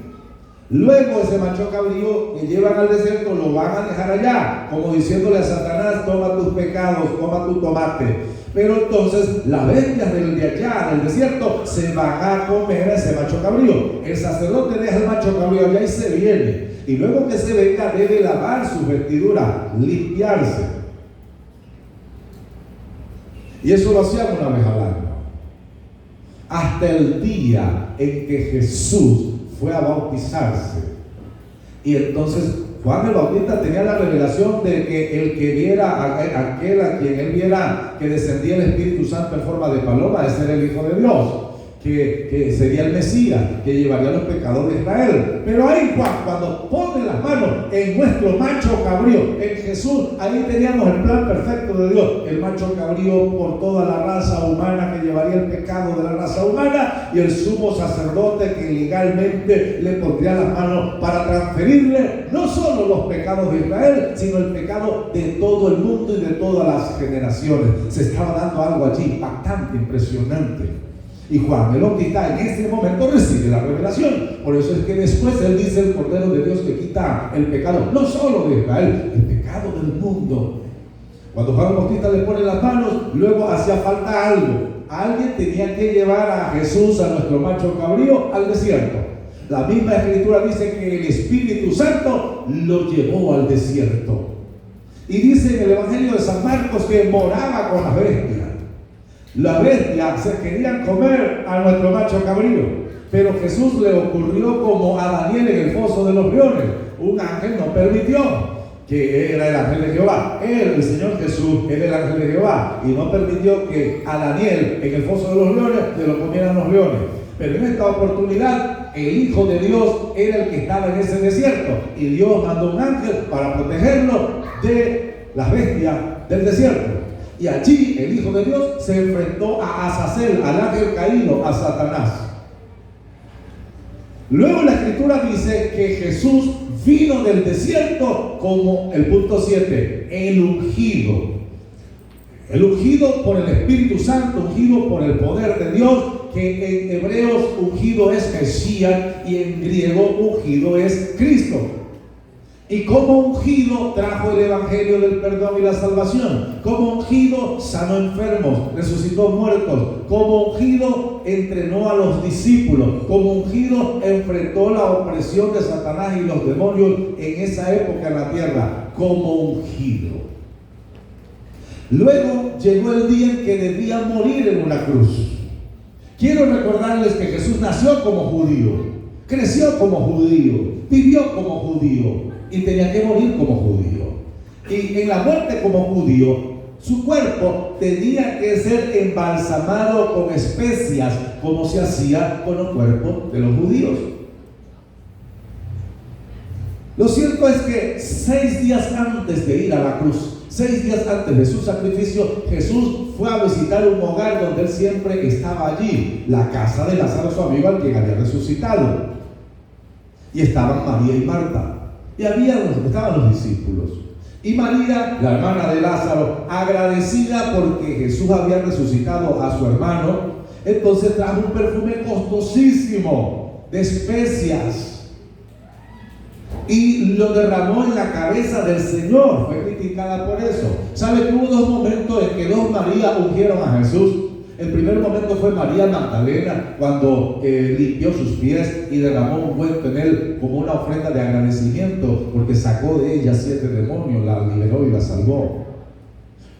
Luego ese macho cabrío que llevan al desierto lo van a dejar allá, como diciéndole a Satanás: toma tus pecados, toma tu tomate. Pero entonces las bestias de allá del desierto se van a comer a ese macho cabrío. El sacerdote deja el macho cabrío allá y se viene. Y luego que se venga debe lavar sus vestiduras, limpiarse. Y eso lo hacían una vez al año. Hasta el día en que Jesús fue a bautizarse. Y entonces Juan el Bautista tenía la revelación de que el que viera, aquel a quien él viera que descendía el Espíritu Santo en forma de paloma, ese era el Hijo de Dios, que sería el Mesías, que llevaría los pecados de Israel. Pero ahí Juan, cuando pone las manos en nuestro macho cabrío, en Jesús, ahí teníamos el plan perfecto de Dios, el macho cabrío por toda la raza humana, que llevaría el pecado de la raza humana, y el sumo sacerdote que legalmente le pondría las manos para transferirle no solo los pecados de Israel, sino el pecado de todo el mundo y de todas las generaciones. Se estaba dando algo allí bastante impresionante. Y Juan el Bautista en este momento recibe la revelación. Por eso es que después él dice: el Cordero de Dios que quita el pecado, no solo de Israel, el pecado del mundo. Cuando Juan el Bautista le pone las manos, luego hacía falta algo. Alguien tenía que llevar a Jesús, a nuestro macho cabrío, al desierto. La misma Escritura dice que el Espíritu Santo lo llevó al desierto. Y dice en el Evangelio de San Marcos que moraba con las bestias. Las bestias se querían comer a nuestro macho cabrío, pero Jesús le ocurrió como a Daniel en el foso de los leones. Un ángel no permitió, que era el ángel de Jehová. Él, el Señor Jesús, era el ángel de Jehová, y no permitió que a Daniel en el foso de los leones se lo comieran los leones. Pero en esta oportunidad el Hijo de Dios era el que estaba en ese desierto, y Dios mandó un ángel para protegerlo de las bestias del desierto. Y allí el Hijo de Dios se enfrentó a Azazel, al ángel caído, a Satanás. Luego la Escritura dice que Jesús vino del desierto como el punto 7, el ungido. El ungido por el Espíritu Santo, ungido por el poder de Dios, que en hebreos ungido es Mesías y en griego ungido es Cristo. Y como ungido trajo el evangelio del perdón y la salvación. Como ungido sanó enfermos, resucitó muertos. Como ungido entrenó a los discípulos. Como ungido enfrentó la opresión de Satanás y los demonios en esa época en la tierra. Como ungido. Luego llegó el día en que debía morir en una cruz. Quiero recordarles que Jesús nació como judío, creció como judío, vivió como judío y tenía que morir como judío. Y en la muerte como judío, su cuerpo tenía que ser embalsamado con especias, como se hacía con los cuerpos de los judíos. Lo cierto es que 6 días antes de ir a la cruz, 6 días antes de su sacrificio, Jesús fue a visitar un hogar donde él siempre estaba allí, la casa de Lázaro, su amigo, al quien había resucitado. Y estaban María y Marta. Y estaban los discípulos. Y María, la hermana de Lázaro, agradecida porque Jesús había resucitado a su hermano, entonces trajo un perfume costosísimo de especias. y lo derramó en la cabeza del Señor. Fue criticada por eso. ¿Sabe que hubo dos momentos en que dos Marías ungieron a Jesús? El primer momento fue María Magdalena, cuando limpió sus pies y derramó ungüento en él como una ofrenda de agradecimiento, porque sacó de ella 7 demonios, la liberó y la salvó.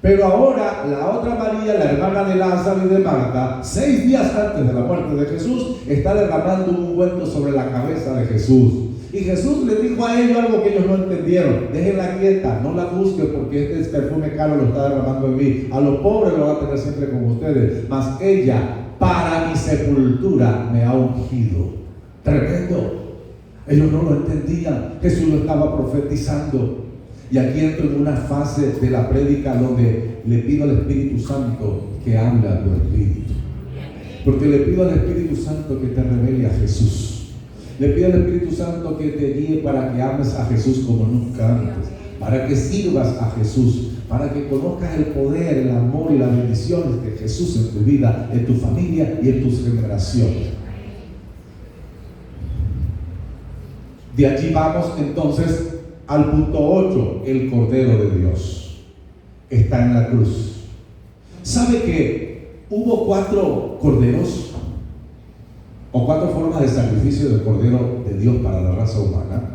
Pero ahora la otra María, la hermana de Lázaro y de Marta, 6 días antes de la muerte de Jesús, está derramando un ungüento sobre la cabeza de Jesús. Y Jesús le dijo a ellos algo que ellos no entendieron: déjenla quieta, no la busquen, porque este perfume caro lo está derramando en mí. A los pobres lo va a tener siempre con ustedes, mas ella para mi sepultura me ha ungido. Tremendo. Ellos no lo entendían. Jesús lo estaba profetizando. Y aquí entro en una fase de la prédica donde le pido al Espíritu Santo que hable a tu espíritu. Porque le pido al Espíritu Santo que te revele a Jesús. Le pido al Espíritu Santo que te guíe para que ames a Jesús como nunca antes, para que sirvas a Jesús, para que conozcas el poder, el amor y las bendiciones de Jesús en tu vida, en tu familia y en tus generaciones. De allí vamos entonces al punto 8, el Cordero de Dios está en la cruz. ¿Sabe que hubo 4 corderos o 4 formas de sacrificio del Cordero de Dios para la raza humana?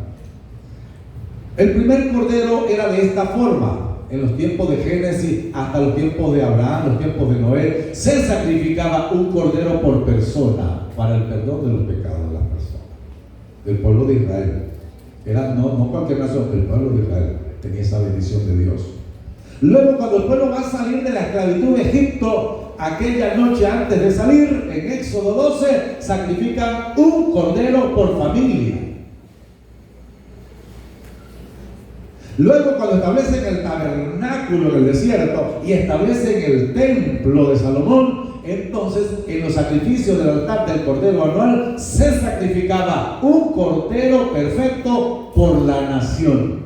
El primer cordero era de esta forma. En los tiempos de Génesis hasta los tiempos de Abraham, los tiempos de Noé, se sacrificaba un cordero por persona para el perdón de los pecados de las personas, del pueblo de Israel. Era no cualquier nación, el pueblo de Israel tenía esa bendición de Dios. Luego, cuando el pueblo va a salir de la esclavitud de Egipto, aquella noche antes de salir, en Éxodo 12, sacrifican un cordero por familia. Luego, cuando establecen el tabernáculo en el desierto y establecen el templo de Salomón, entonces en los sacrificios del altar del cordero anual se sacrificaba un cordero perfecto por la nación.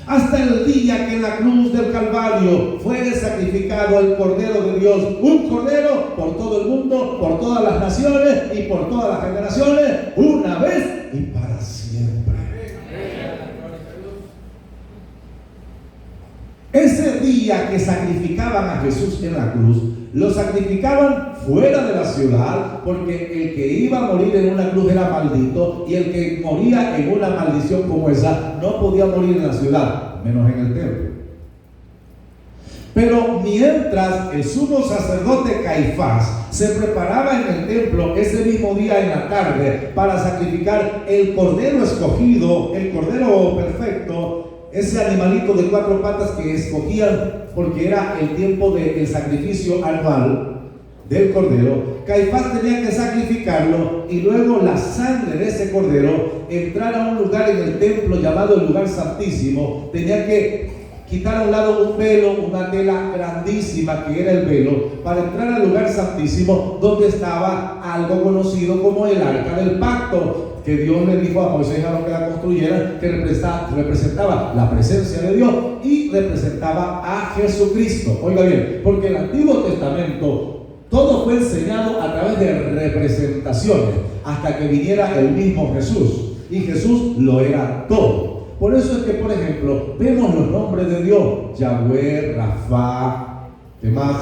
Hasta el día que en la cruz del Calvario fue sacrificado el Cordero de Dios, un cordero por todo el mundo, por todas las naciones y por todas las generaciones, una vez y para siempre. Ese día que sacrificaban a Jesús en la cruz, lo sacrificaban fuera de la ciudad, porque el que iba a morir en una cruz era maldito, y el que moría en una maldición como esa no podía morir en la ciudad, menos en el templo. Pero mientras el sumo sacerdote Caifás se preparaba en el templo ese mismo día en la tarde para sacrificar el cordero escogido, el cordero perfecto, ese animalito de 4 patas que escogían porque era el tiempo del sacrificio anual del cordero, Caifás tenía que sacrificarlo y luego la sangre de ese cordero entrar a un lugar en el templo llamado el lugar santísimo. Tenía que quitar a un lado un velo, una tela grandísima que era el velo, para entrar al lugar santísimo donde estaba algo conocido como el arca del pacto, que Dios le dijo a Moisés a los que la construyeran, que representaba la presencia de Dios y representaba a Jesucristo. Oiga bien, porque el Antiguo Testamento todo fue enseñado a través de representaciones hasta que viniera el mismo Jesús, y Jesús lo era todo. Por eso es que, por ejemplo, vemos los nombres de Dios: Yahweh, Rafa, ¿qué más?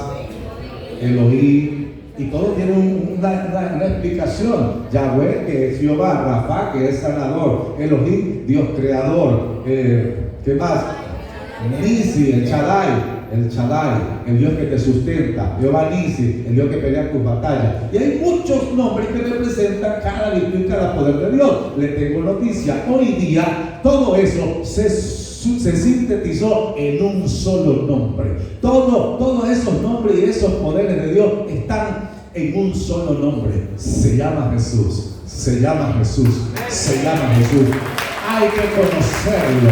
Elohim. Y todo tiene una explicación. Yahweh, que es Jehová; Rafa, que es sanador; Elohim, Dios creador; ¿qué más? Nisi, el Shaddai, el Dios que te sustenta; Jehová Nisi, el Dios que pelea tus batallas. Y hay muchos nombres que representan cada virtud y cada poder de Dios. Le tengo noticia: hoy día todo eso se sintetizó en un solo nombre. Todos esos nombres y esos poderes de Dios están en un solo nombre. Se llama Jesús. Se llama Jesús. Se llama Jesús. Hay que conocerlo.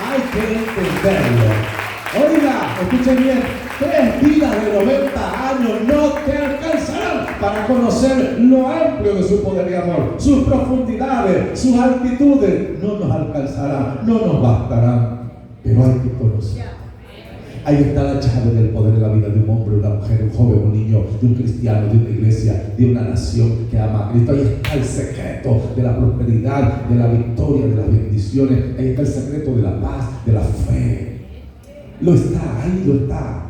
Hay que entenderlo. Oiga, escuchen bien: 3 vidas de 90 años no te alcanzarán para conocer lo amplio de su poder y amor, sus profundidades, sus altitudes. No nos alcanzarán, no nos bastarán, pero hay que conocer. Ahí está la llave del poder de la vida de un hombre, una mujer, un joven, un niño. de un cristiano, de una iglesia, de una nación que ama a Cristo. Ahí está el secreto de la prosperidad, de la victoria, de las bendiciones. Ahí está el secreto de la paz, de la fe. Lo está, ahí lo está.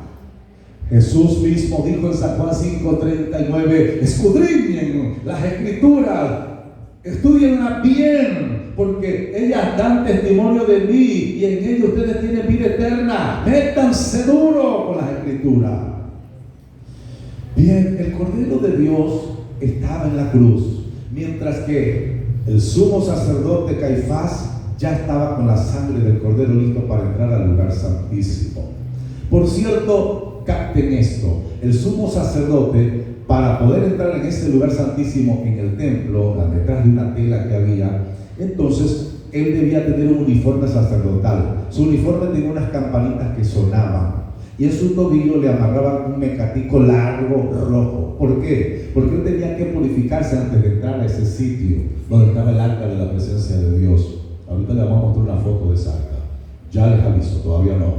Jesús mismo dijo en San Juan 5:39: escudriñen las escrituras, estudienlas bien, porque ellas dan testimonio de mí y en ellas ustedes tienen vida eterna. Métanse duro con las escrituras. Bien, el Cordero de Dios estaba en la cruz, mientras que el sumo sacerdote Caifás ya estaba con la sangre del Cordero listo para entrar al lugar santísimo. Por cierto, capten esto: el sumo sacerdote, para poder entrar en ese lugar santísimo en el templo, detrás de una tela que había, entonces él debía tener un uniforme sacerdotal. Su uniforme tenía unas campanitas que sonaban y en su tobillo le amarraban un mecatico largo rojo. ¿Por qué? Porque él tenía que purificarse antes de entrar a ese sitio donde estaba el arca de la presencia de Dios. Ahorita le vamos a mostrar una foto de esa arca. Ya les aviso, todavía no.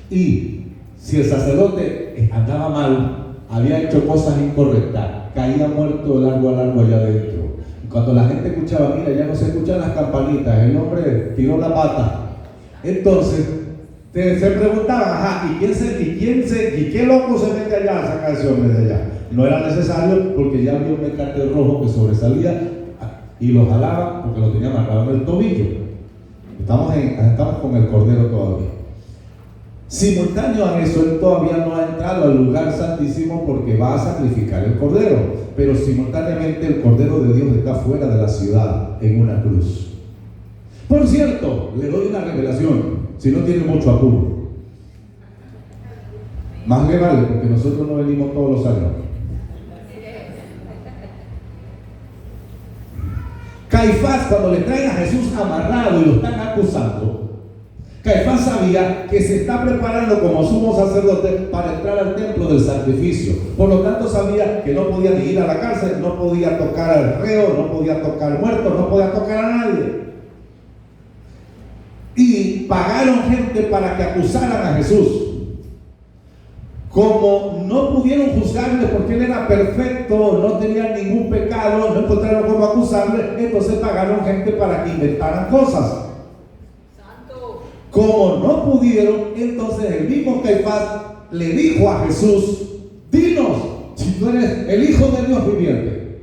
Y si el sacerdote andaba mal, había hecho cosas incorrectas, caía muerto de largo a largo allá adentro. Y cuando la gente escuchaba: mira, ya no se escuchan las campanitas, el hombre tiró la pata. Entonces se preguntaban: ajá, ¿y qué loco se mete allá a sacar a ese hombre de allá? No era necesario, porque ya había un mecate rojo que sobresalía y lo jalaba porque lo tenía amarrado en el tobillo. Estamos con el Cordero todavía. Simultáneo a eso, él todavía no ha entrado al lugar santísimo porque va a sacrificar el Cordero, pero simultáneamente el Cordero de Dios está fuera de la ciudad en una cruz. Por cierto, le doy una revelación, si no tiene mucho apuro. Más le vale, porque nosotros no venimos todos los años. Caifás, cuando le traen a Jesús amarrado y lo están acusando, Caifás sabía que se está preparando como sumo sacerdote para entrar al templo del sacrificio. Por lo tanto, sabía que no podía ni ir a la cárcel, no podía tocar al reo, no podía tocar al muerto, no podía tocar a nadie. Y pagaron gente para que acusaran a Jesús. Como no pudieron juzgarle porque él era perfecto, no tenía ningún pecado, no encontraron cómo acusarle, entonces pagaron gente para que inventaran cosas. Como no pudieron, entonces el mismo Caifás le dijo a Jesús: dinos si tú eres el Hijo de Dios viviente.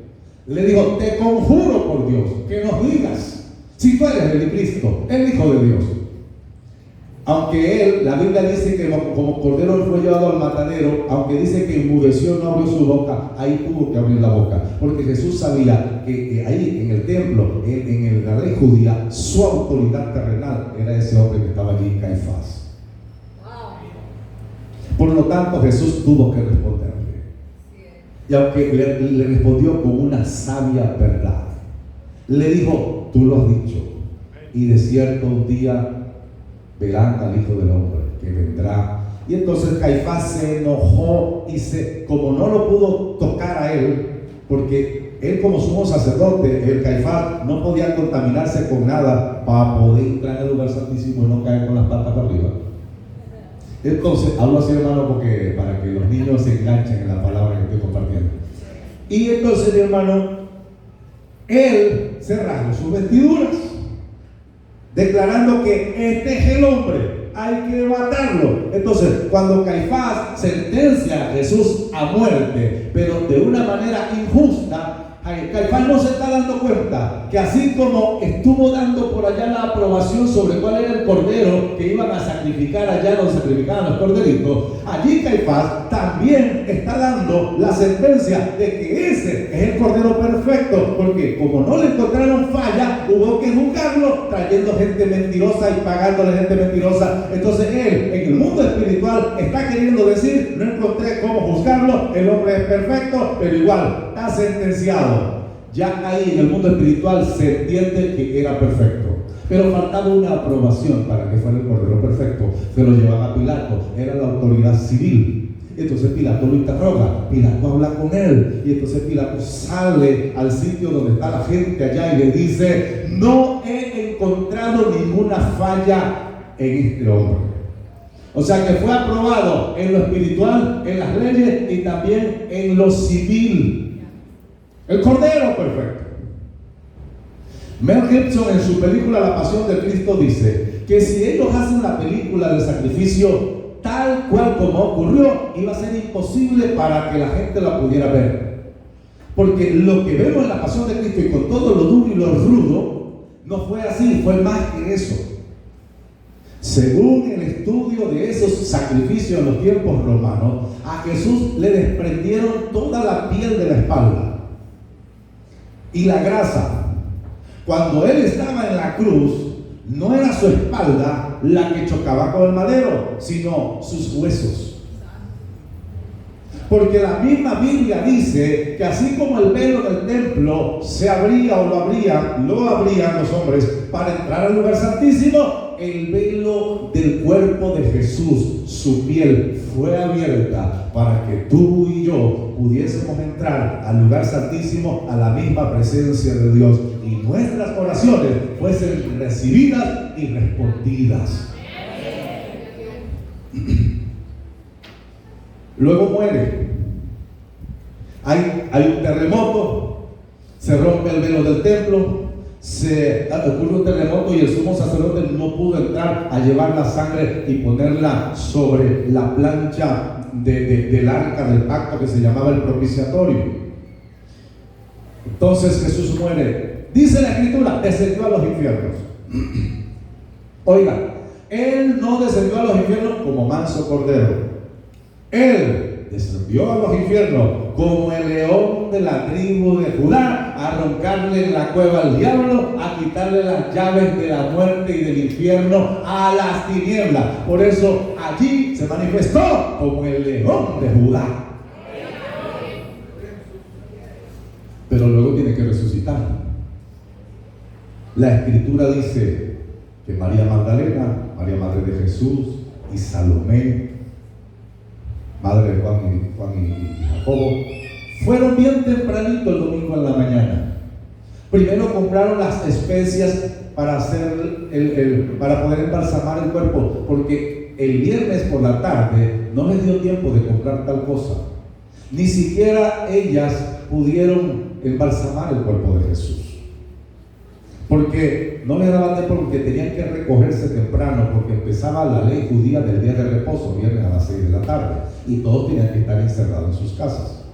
Le dijo: te conjuro por Dios que nos digas si tú eres el Cristo, el Hijo de Dios. Aunque él, la Biblia dice que como cordero fue llevado al matadero, aunque dice que enmudeció, no abrió su boca, ahí tuvo que abrir la boca, porque Jesús sabía que ahí en el templo, en la ley judía, su autoridad terrenal era ese hombre que estaba allí, Caifás. Por lo tanto, Jesús tuvo que responderle. Y aunque le respondió con una sabia verdad, le dijo: tú lo has dicho, y de cierto un día verán al Hijo del Hombre que vendrá. Y entonces Caifás se enojó y como no lo pudo tocar a él, porque él como sumo sacerdote, el Caifás no podía contaminarse con nada para poder entrar en el lugar santísimo y no caer con las patas para arriba. Entonces, hablo así, hermano, porque para que los niños se enganchen en la palabra que estoy compartiendo. Y entonces, mi hermano, él se rasgó sus vestiduras, declarando que este es el hombre, hay que matarlo. Entonces, cuando Caifás sentencia a Jesús a muerte, pero de una manera injusta, Caifás no se está dando cuenta que así como estuvo dando por allá la aprobación sobre cuál era el cordero que iban a sacrificar allá donde sacrificaban los corderitos, allí Caifás también está dando la sentencia de que ese es el cordero perfecto, porque como no le encontraron falla, hubo que juzgarlo trayendo gente mentirosa y pagándole gente mentirosa. Entonces él, en el mundo espiritual, está queriendo decir: no encontré cómo juzgarlo, el hombre es perfecto, pero igual está sentenciado. Ya ahí en el mundo espiritual se entiende que era perfecto, pero faltaba una aprobación para que fuera el cordero perfecto. Se lo llevan a Pilato, era la autoridad civil. Entonces Pilato lo interroga, Pilato habla con él, y entonces Pilato sale al sitio donde está la gente allá y le dice: no he encontrado ninguna falla en este hombre. O sea que fue aprobado en lo espiritual, en las leyes y también en lo civil. El Cordero perfecto. Mel Gibson en su película La Pasión de Cristo dice que si ellos hacen una película del sacrificio tal cual como ocurrió, iba a ser imposible para que la gente la pudiera ver. Porque lo que vemos en la Pasión de Cristo y con todo lo duro y lo rudo, no fue así, fue más que eso. Según el estudio de esos sacrificios en los tiempos romanos, a Jesús le desprendieron toda la piel de la espalda y la grasa. Cuando él estaba en la cruz, no era su espalda la que chocaba con el madero, sino sus huesos. Porque la misma Biblia dice que así como el velo del templo se abría o lo abrían los hombres para entrar al lugar santísimo, el velo del cuerpo de Jesús, su piel, fue abierta para que tú y yo pudiésemos entrar al lugar santísimo, a la misma presencia de Dios, y nuestras oraciones fuesen recibidas y respondidas. Luego muere. Hay un terremoto, se rompe el velo del templo, ocurre un terremoto y el sumo sacerdote no pudo entrar a llevar la sangre y ponerla sobre la plancha del arca del pacto que se llamaba el propiciatorio. Entonces Jesús muere. Dice la Escritura, descendió a los infiernos. Oiga, Él no descendió a los infiernos como manso cordero. Él descendió a los infiernos como el león de la tribu de Judá, a roncarle en la cueva al diablo, a quitarle las llaves de la muerte y del infierno, a las tinieblas. Por eso allí se manifestó como el león de Judá. Pero luego tiene que resucitar. La Escritura dice que María Magdalena, María Madre de Jesús, y Salomé, madre de Juan y Jacobo, fueron bien tempranito el domingo en la mañana. Primero compraron las especias para para poder embalsamar el cuerpo, porque el viernes por la tarde no les dio tiempo de comprar tal cosa. Ni siquiera ellas pudieron embalsamar el cuerpo de Jesús, porque no les daban tiempo, porque tenían que recogerse temprano, porque empezaba la ley judía del día de reposo, viernes a las 6 de la tarde, y todos tenían que estar encerrados en sus casas.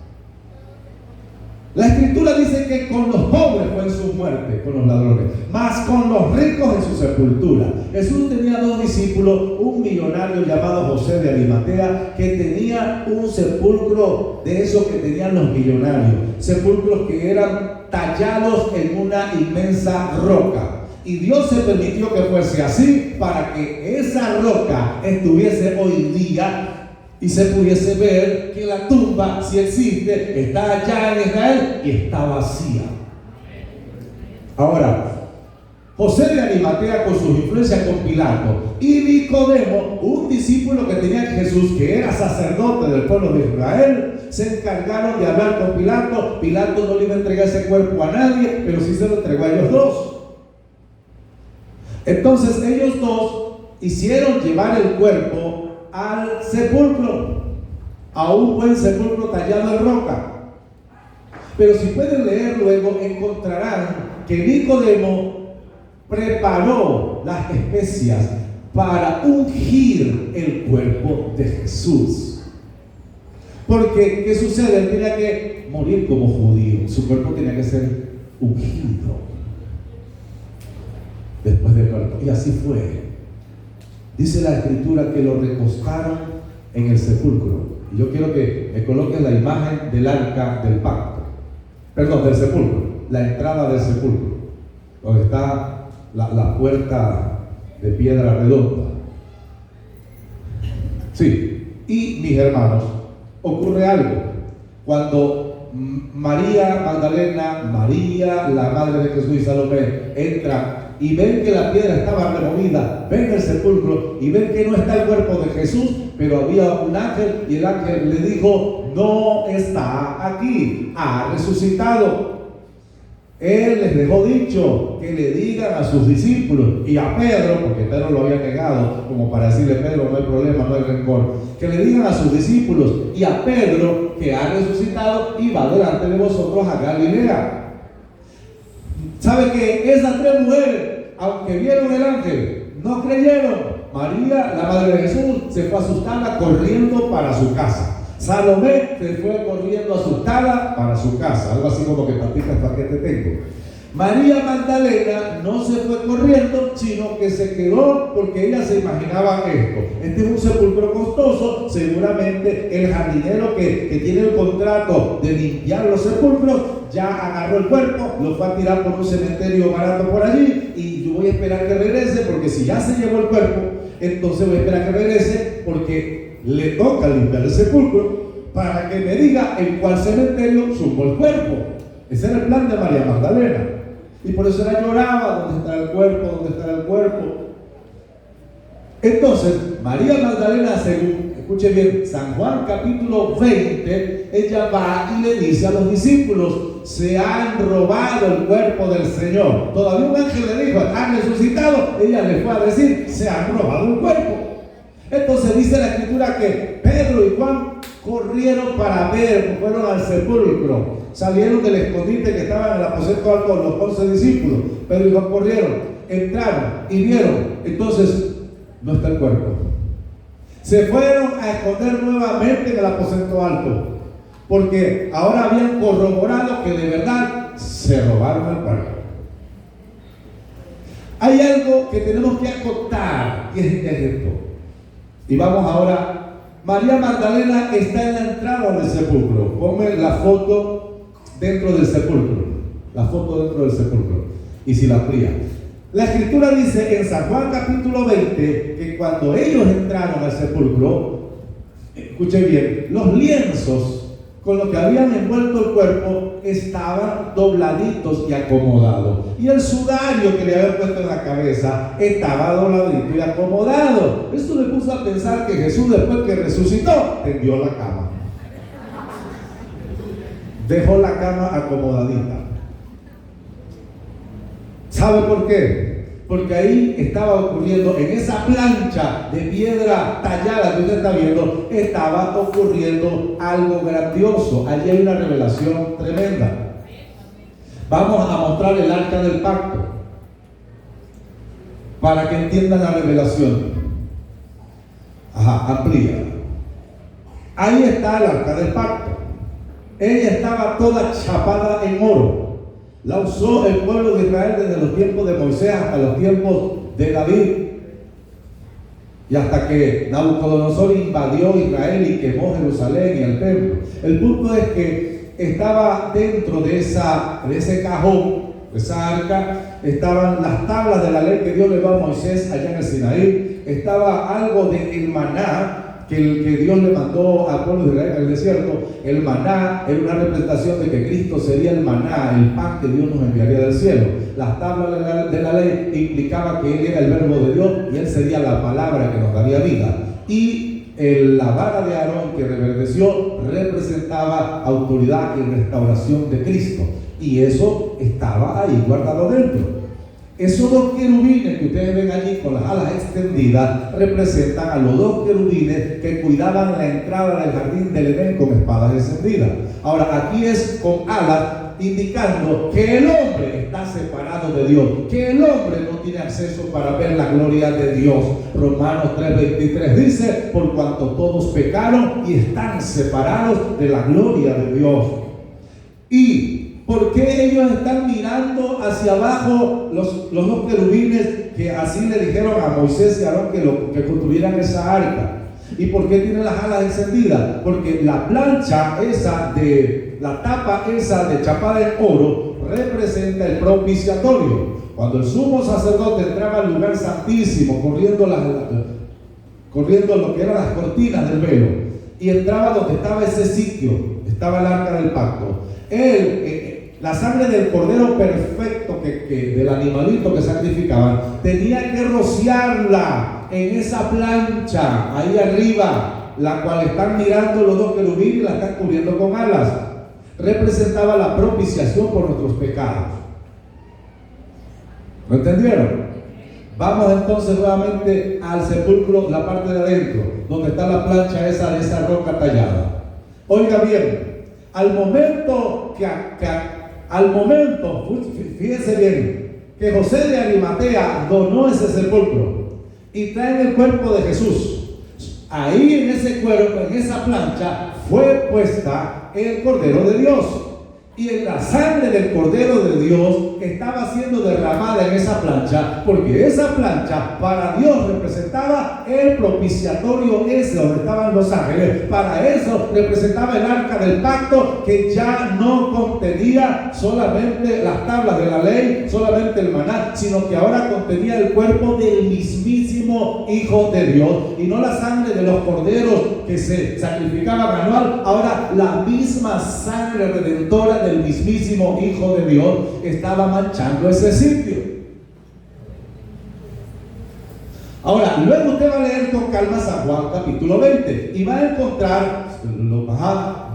La Escritura dice que con los pobres fue en su muerte, con los ladrones, mas con los ricos en su sepultura. Jesús tenía dos discípulos, un millonario llamado José de Arimatea, que tenía un sepulcro de esos que tenían los millonarios, sepulcros que eran tallados en una inmensa roca. Y Dios se permitió que fuese así para que esa roca estuviese hoy día y se pudiese ver que la tumba, si existe, está allá en Israel y está vacía. Ahora, José de Arimatea, con sus influencias con Pilato, y Nicodemo, un discípulo que tenía Jesús, que era sacerdote del pueblo de Israel, se encargaron de hablar con Pilato. Pilato no le iba a entregar ese cuerpo a nadie, pero sí se lo entregó a ellos dos. Entonces ellos dos hicieron llevar el cuerpo al sepulcro, a un buen sepulcro tallado en roca. Pero si pueden leer luego, encontrarán que Nicodemo preparó las especias para ungir el cuerpo de Jesús. Porque, ¿qué sucede? Él tenía que morir como judío, su cuerpo tenía que ser ungido después de muerto. Y así fue. Dice la Escritura que lo recostaron en el sepulcro. Y yo quiero que me coloquen la imagen del arca del pacto. Perdón, del sepulcro. La entrada del sepulcro, donde está la puerta de piedra redonda. Sí. Y mis hermanos, ocurre algo. Cuando María Magdalena, María, la madre de Jesús, y Salomé entran y ven que la piedra estaba removida, ven el sepulcro y ven que no está el cuerpo de Jesús, pero había un ángel, y el ángel le dijo: no está aquí, ha resucitado. Él les dejó dicho que le digan a sus discípulos y a Pedro, porque Pedro lo había negado, como para decirle: Pedro, no hay problema, no hay rencor, que le digan a sus discípulos y a Pedro que ha resucitado y va delante de vosotros a Galilea. ¿Sabe que esas tres mujeres, aunque vieron el ángel, no creyeron? María, la madre de Jesús, se fue asustada corriendo para su casa. Salomé se fue corriendo asustada para su casa. Algo así como que patitas, ¿para qué te tengo? María Magdalena no se fue corriendo, sino que se quedó porque ella se imaginaba esto. Este es un sepulcro costoso. Seguramente el jardinero que tiene el contrato de limpiar los sepulcros ya agarró el cuerpo, lo fue a tirar por un cementerio barato por allí, y yo voy a esperar que regrese, porque si ya se llevó el cuerpo, entonces voy a esperar que regrese, porque le toca limpiar el sepulcro para que me diga en cuál cementerio supo el cuerpo. Ese era el plan de María Magdalena. Y por eso ella lloraba: ¿dónde está el cuerpo? ¿Dónde está el cuerpo? Entonces, María Magdalena, según, escuche bien, San Juan capítulo 20, ella va y le dice a los discípulos: se han robado el cuerpo del Señor. Todavía un ángel le dijo: han resucitado. Ella le fue a decir: se han robado el cuerpo. Entonces dice la escritura que Pedro y Juan corrieron para ver, fueron al sepulcro, salieron del escondite que estaba en el aposento alto con los 11 discípulos. Pedro y Juan corrieron, entraron y vieron. Entonces, no está el cuerpo. Se fueron a esconder nuevamente en el aposento alto, porque ahora habían corroborado que de verdad se robaron el cuerpo. Hay algo que tenemos que acotar, y es esto. Y vamos ahora. María Magdalena está en la entrada del sepulcro. Ponme la foto dentro del sepulcro. La foto dentro del sepulcro. Y si la amplía. La escritura dice en San Juan capítulo 20 que cuando ellos entraron al sepulcro, escuchen bien, los lienzos con los que habían envuelto el cuerpo estaban dobladitos y acomodados. Y el sudario que le habían puesto en la cabeza estaba dobladito y acomodado. Esto me puso a pensar que Jesús, después que resucitó, tendió la cama. Dejó la cama acomodadita. ¿Sabe por qué? Porque ahí estaba ocurriendo, en esa plancha de piedra tallada que usted está viendo, estaba ocurriendo algo grandioso. Allí hay una revelación tremenda. Vamos a mostrar el arca del pacto para que entiendan la revelación. Amplía. Ahí está el arca del pacto. Ella estaba toda chapada en oro. La usó el pueblo de Israel desde los tiempos de Moisés hasta los tiempos de David, y hasta que Nabucodonosor invadió Israel y quemó Jerusalén y el templo. El punto es que estaba dentro de ese cajón, de esa arca, estaban las tablas de la ley que Dios le dio a Moisés allá en el Sinaí. Estaba algo del maná que Dios le mandó al pueblo de Israel en el desierto. El maná era una representación de que Cristo sería el maná, el pan que Dios nos enviaría del cielo. Las tablas de la ley implicaban que Él era el verbo de Dios y Él sería la palabra que nos daría vida. Y la vara de Aarón que reverdeció representaba autoridad y restauración de Cristo. Y eso estaba ahí guardado dentro. Esos dos querubines que ustedes ven allí con las alas extendidas representan a los dos querubines que cuidaban la entrada del jardín del Edén con espadas encendidas. Ahora, aquí es con alas, indicando que el hombre está separado de Dios, que el hombre no tiene acceso para ver la gloria de Dios. Romanos 3:23 dice: por cuanto todos pecaron y están separados de la gloria de Dios. Y ¿por qué ellos están mirando hacia abajo, los dos querubines, que así le dijeron a Moisés y a Aarón que construyeran esa arca? ¿Y por qué tienen las alas encendidas? Porque la plancha esa la tapa esa de chapada en oro representa el propiciatorio. Cuando el sumo sacerdote entraba al lugar santísimo, corriendo lo que eran las cortinas del velo, y entraba donde estaba ese sitio, estaba el arca del pacto. La sangre del cordero perfecto, del animalito que sacrificaban, tenía que rociarla en esa plancha ahí arriba, la cual están mirando los dos querubines y la están cubriendo con alas. Representaba la propiciación por nuestros pecados. ¿Lo entendieron? Vamos entonces nuevamente al sepulcro, la parte de adentro, donde está la plancha esa de esa roca tallada. Oiga bien, al momento, fíjense bien, que José de Arimatea donó ese sepulcro y traen el cuerpo de Jesús. Ahí en ese cuerpo, en esa plancha, fue puesta el Cordero de Dios. Y en la sangre del Cordero de Dios estaba siendo derramada en esa plancha, porque esa plancha para Dios representaba el propiciatorio ese donde estaban los ángeles. Para eso representaba el arca del pacto, que ya no contenía solamente las tablas de la ley, solamente el maná, sino que ahora contenía el cuerpo del mismísimo Hijo de Dios, y no la sangre de los corderos que se sacrificaban anual. Ahora la misma sangre redentora del mismísimo Hijo de Dios estaba manchando ese sitio. Ahora, luego usted va a leer con calma San Juan capítulo 20 y va a encontrar,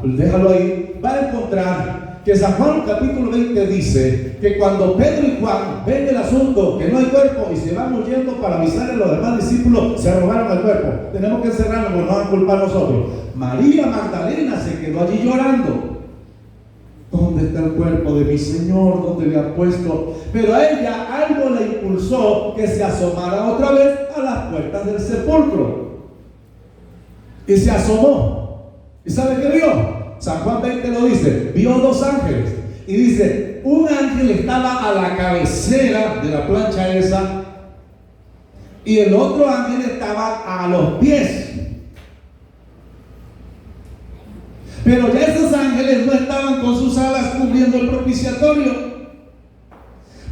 déjalo ahí, va a encontrar que San Juan capítulo 20 dice que cuando Pedro y Juan ven el asunto, que no hay cuerpo, y se van huyendo para avisar a los demás discípulos, se robaron el cuerpo, tenemos que encerrarlo porque nos van a culpar a nosotros. María Magdalena se quedó allí llorando. ¿Dónde está el cuerpo de mi Señor? ¿Dónde le han puesto? Pero a ella algo le impulsó que se asomara otra vez a las puertas del sepulcro. Y se asomó. ¿Y sabe qué vio? San Juan 20 lo dice. Vio dos ángeles. Y dice, un ángel estaba a la cabecera de la plancha esa, y el otro ángel estaba a los pies. Pero ya esos ángeles no estaban con sus alas cubriendo el propiciatorio,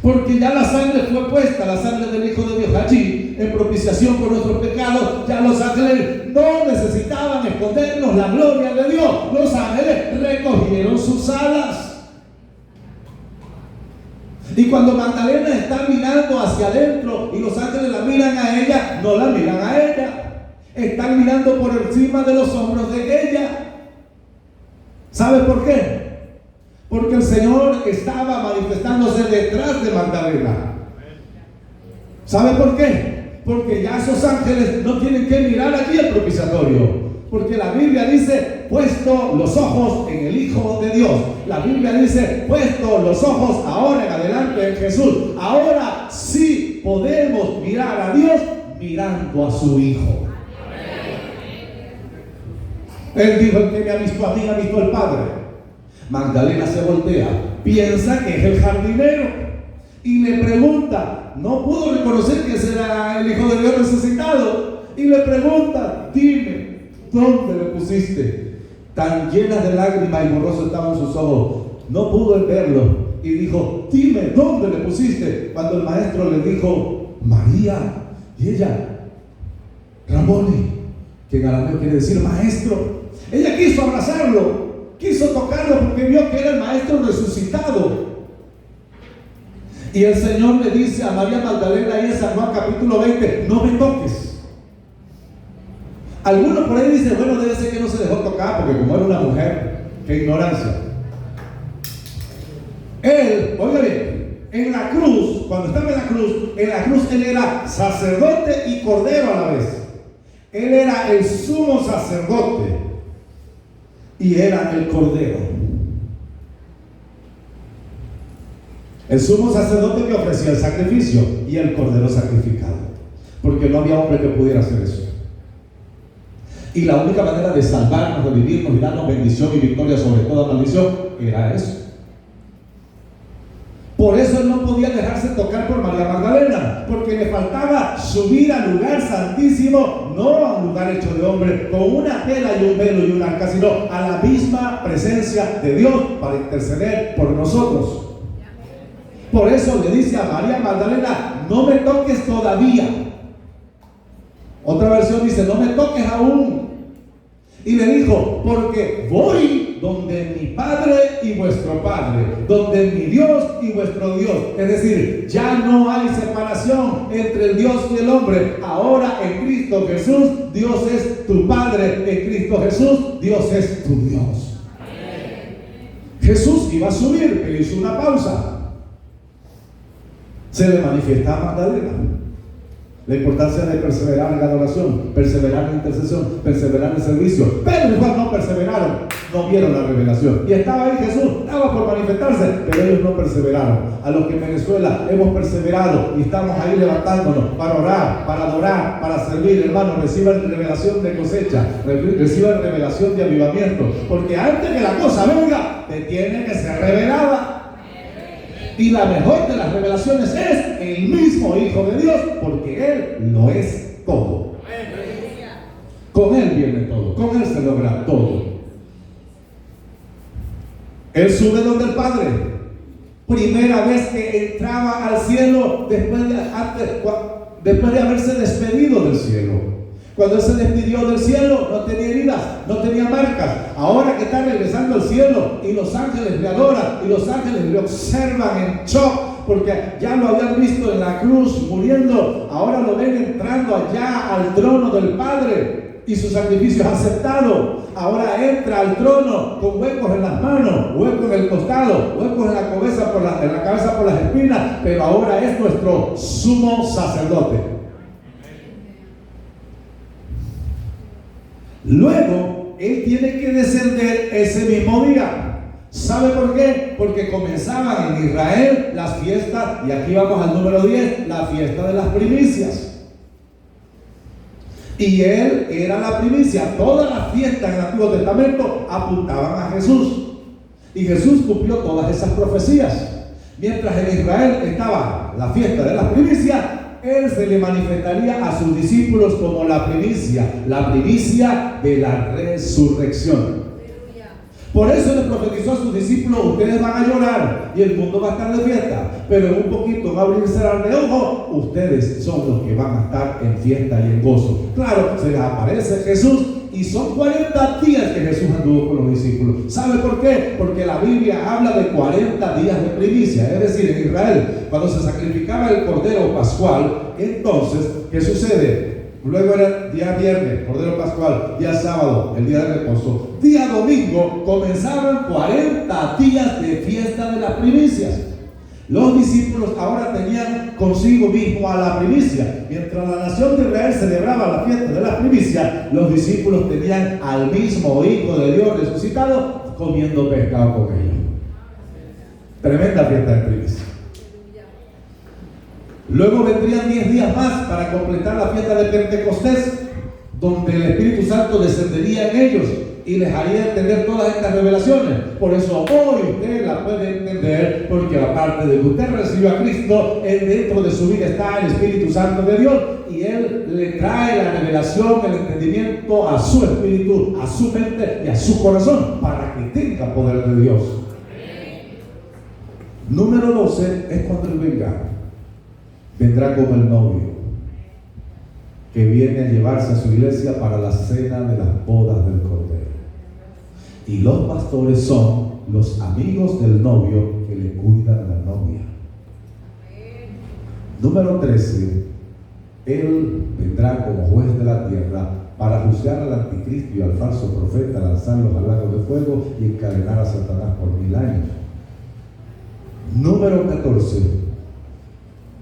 porque ya la sangre fue puesta, la sangre del Hijo de Dios allí, en propiciación por nuestros pecados. Ya los ángeles no necesitaban escondernos la gloria de Dios. Los ángeles recogieron sus alas. Y cuando Magdalena está mirando hacia adentro y los ángeles la miran a ella, no la miran a ella, están mirando por encima de los hombros de ella. ¿Sabe por qué? Porque el Señor estaba manifestándose detrás de Magdalena. ¿Sabe por qué? Porque ya esos ángeles no tienen que mirar aquí el propiciatorio, porque la Biblia dice, puesto los ojos en el Hijo de Dios. La Biblia dice, puesto los ojos ahora en adelante en Jesús. Ahora sí podemos mirar a Dios mirando a su Hijo. Él dijo, el que me ha visto a mí, ha visto al Padre. Magdalena se voltea, piensa que es el jardinero y le pregunta, no pudo reconocer que ese era el Hijo de Dios resucitado, y le pregunta, dime, ¿dónde le pusiste? Tan llenas de lágrimas y borrosos estaban sus ojos, no pudo verlo, y dijo, dime, ¿dónde le pusiste? Cuando el maestro le dijo, María, y ella, Ramoni, que en arameo quiere decir maestro. Ella quiso abrazarlo, quiso tocarlo, porque vio que era el maestro resucitado. Y el Señor le dice a María Magdalena ahí en San Juan capítulo 20, no me toques. Algunos por ahí dicen, bueno, debe ser que no se dejó tocar, porque como era una mujer, qué ignorancia. Él, oiga bien, en la cruz, cuando estaba en la cruz él era sacerdote y cordero a la vez. Él era el sumo sacerdote y era el cordero. El sumo sacerdote que ofrecía el sacrificio y el cordero sacrificado, porque no había hombre que pudiera hacer eso. Y la única manera de salvarnos, de vivirnos y darnos bendición y victoria sobre toda maldición era eso. Por eso él no podía dejarse tocar por María Magdalena, porque le faltaba subir al lugar santísimo, no a un lugar hecho de hombre, con una tela y un velo y un arca, sino a la misma presencia de Dios para interceder por nosotros. Por eso le dice a María Magdalena, no me toques todavía. Otra versión dice, no me toques aún. Y le dijo, porque voy donde mi Padre y vuestro Padre, donde mi Dios y vuestro Dios. Es decir, ya no hay separación entre el Dios y el hombre. Ahora en Cristo Jesús, Dios es tu Padre. En Cristo Jesús, Dios es tu Dios. Jesús iba a subir, pero hizo una pausa. Se le manifiesta a Magdalena la importancia de perseverar en la adoración, perseverar en la intercesión, perseverar en el servicio. Pero igual no perseveraron, no vieron la revelación. Y estaba ahí Jesús, estaba por manifestarse, pero ellos no perseveraron. A los que en Venezuela hemos perseverado y estamos ahí levantándonos para orar, para adorar, para servir, hermanos, reciban revelación de cosecha, reciban revelación de avivamiento. Porque antes que la cosa venga, te tiene que ser revelada. Y la mejor de las revelaciones es el mismo Hijo de Dios, porque Él lo es todo. Con Él viene todo, con Él se logra todo. Él sube donde el Padre. Primera vez que entraba al cielo después de haberse despedido del cielo. Cuando Él se despidió del cielo, no tenía heridas, no tenía marcas. Ahora que está regresando al cielo y los ángeles le adoran y los ángeles le observan en shock, porque ya lo habían visto en la cruz muriendo, ahora lo ven entrando allá al trono del Padre y su sacrificio es aceptado. Ahora entra al trono con huecos en las manos, huecos en el costado, huecos en la cabeza por las espinas, pero ahora es nuestro sumo sacerdote. Luego, Él tiene que descender ese mismo día. ¿Sabe por qué? Porque comenzaban en Israel las fiestas, y aquí vamos al número 10, la fiesta de las primicias. Y Él era la primicia. Todas las fiestas en el Antiguo Testamento apuntaban a Jesús. Y Jesús cumplió todas esas profecías. Mientras en Israel estaba la fiesta de las primicias, Él se le manifestaría a sus discípulos como la primicia de la resurrección. Por eso le profetizó a sus discípulos: ustedes van a llorar y el mundo va a estar de fiesta, pero en un poquito, en abrir y cerrar de ojo, ustedes son los que van a estar en fiesta y en gozo. Claro, se les aparece Jesús y son 40 días que Jesús anduvo con los discípulos. ¿Sabe por qué? Porque la Biblia habla de 40 días de primicia. Es decir, en Israel, cuando se sacrificaba el cordero pascual, entonces, ¿qué sucede? Luego era día viernes, cordero pascual, día sábado, el día de reposo, día domingo, comenzaban 40 días de fiesta de las primicias. Los discípulos ahora tenían consigo mismo a la primicia. Mientras la nación de Israel celebraba la fiesta de las primicias, los discípulos tenían al mismo Hijo de Dios resucitado comiendo pescado con ellos. Tremenda fiesta de primicia. Luego vendrían 10 días más para completar la fiesta de Pentecostés, donde el Espíritu Santo descendería en ellos y les haría entender todas estas revelaciones. Por eso hoy usted la puede entender, porque aparte de que usted recibió a Cristo, dentro de su vida está el Espíritu Santo de Dios, y Él le trae la revelación, el entendimiento a su espíritu, a su mente y a su corazón, para que tenga poder de Dios. Número 12 es cuando Él venga. Vendrá como el novio que viene a llevarse a su iglesia para la cena de las bodas del Cordero. Y los pastores son los amigos del novio que le cuidan a la novia. Número 13. Él vendrá como juez de la tierra para juzgar al anticristo y al falso profeta, lanzarlos al lago de fuego y encadenar a Satanás por 1000 años. Número 14.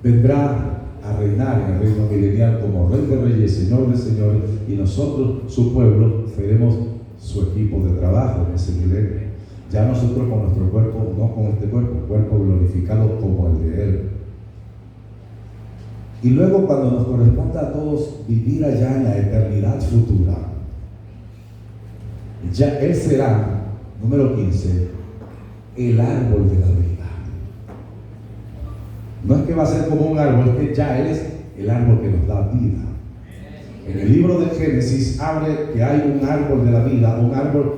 Vendrá a reinar en el reino milenial como Rey de Reyes, Señor de Señores, y nosotros, su pueblo, seremos su equipo de trabajo en ese milenio. Ya nosotros con nuestro cuerpo, no con este cuerpo glorificado como el de Él. Y luego, cuando nos corresponda a todos vivir allá en la eternidad futura, ya Él será, número 15, el árbol de la vida. No es que va a ser como un árbol, es que ya Él es el árbol que nos da vida. En el libro de Génesis habla que hay un árbol de la vida, un árbol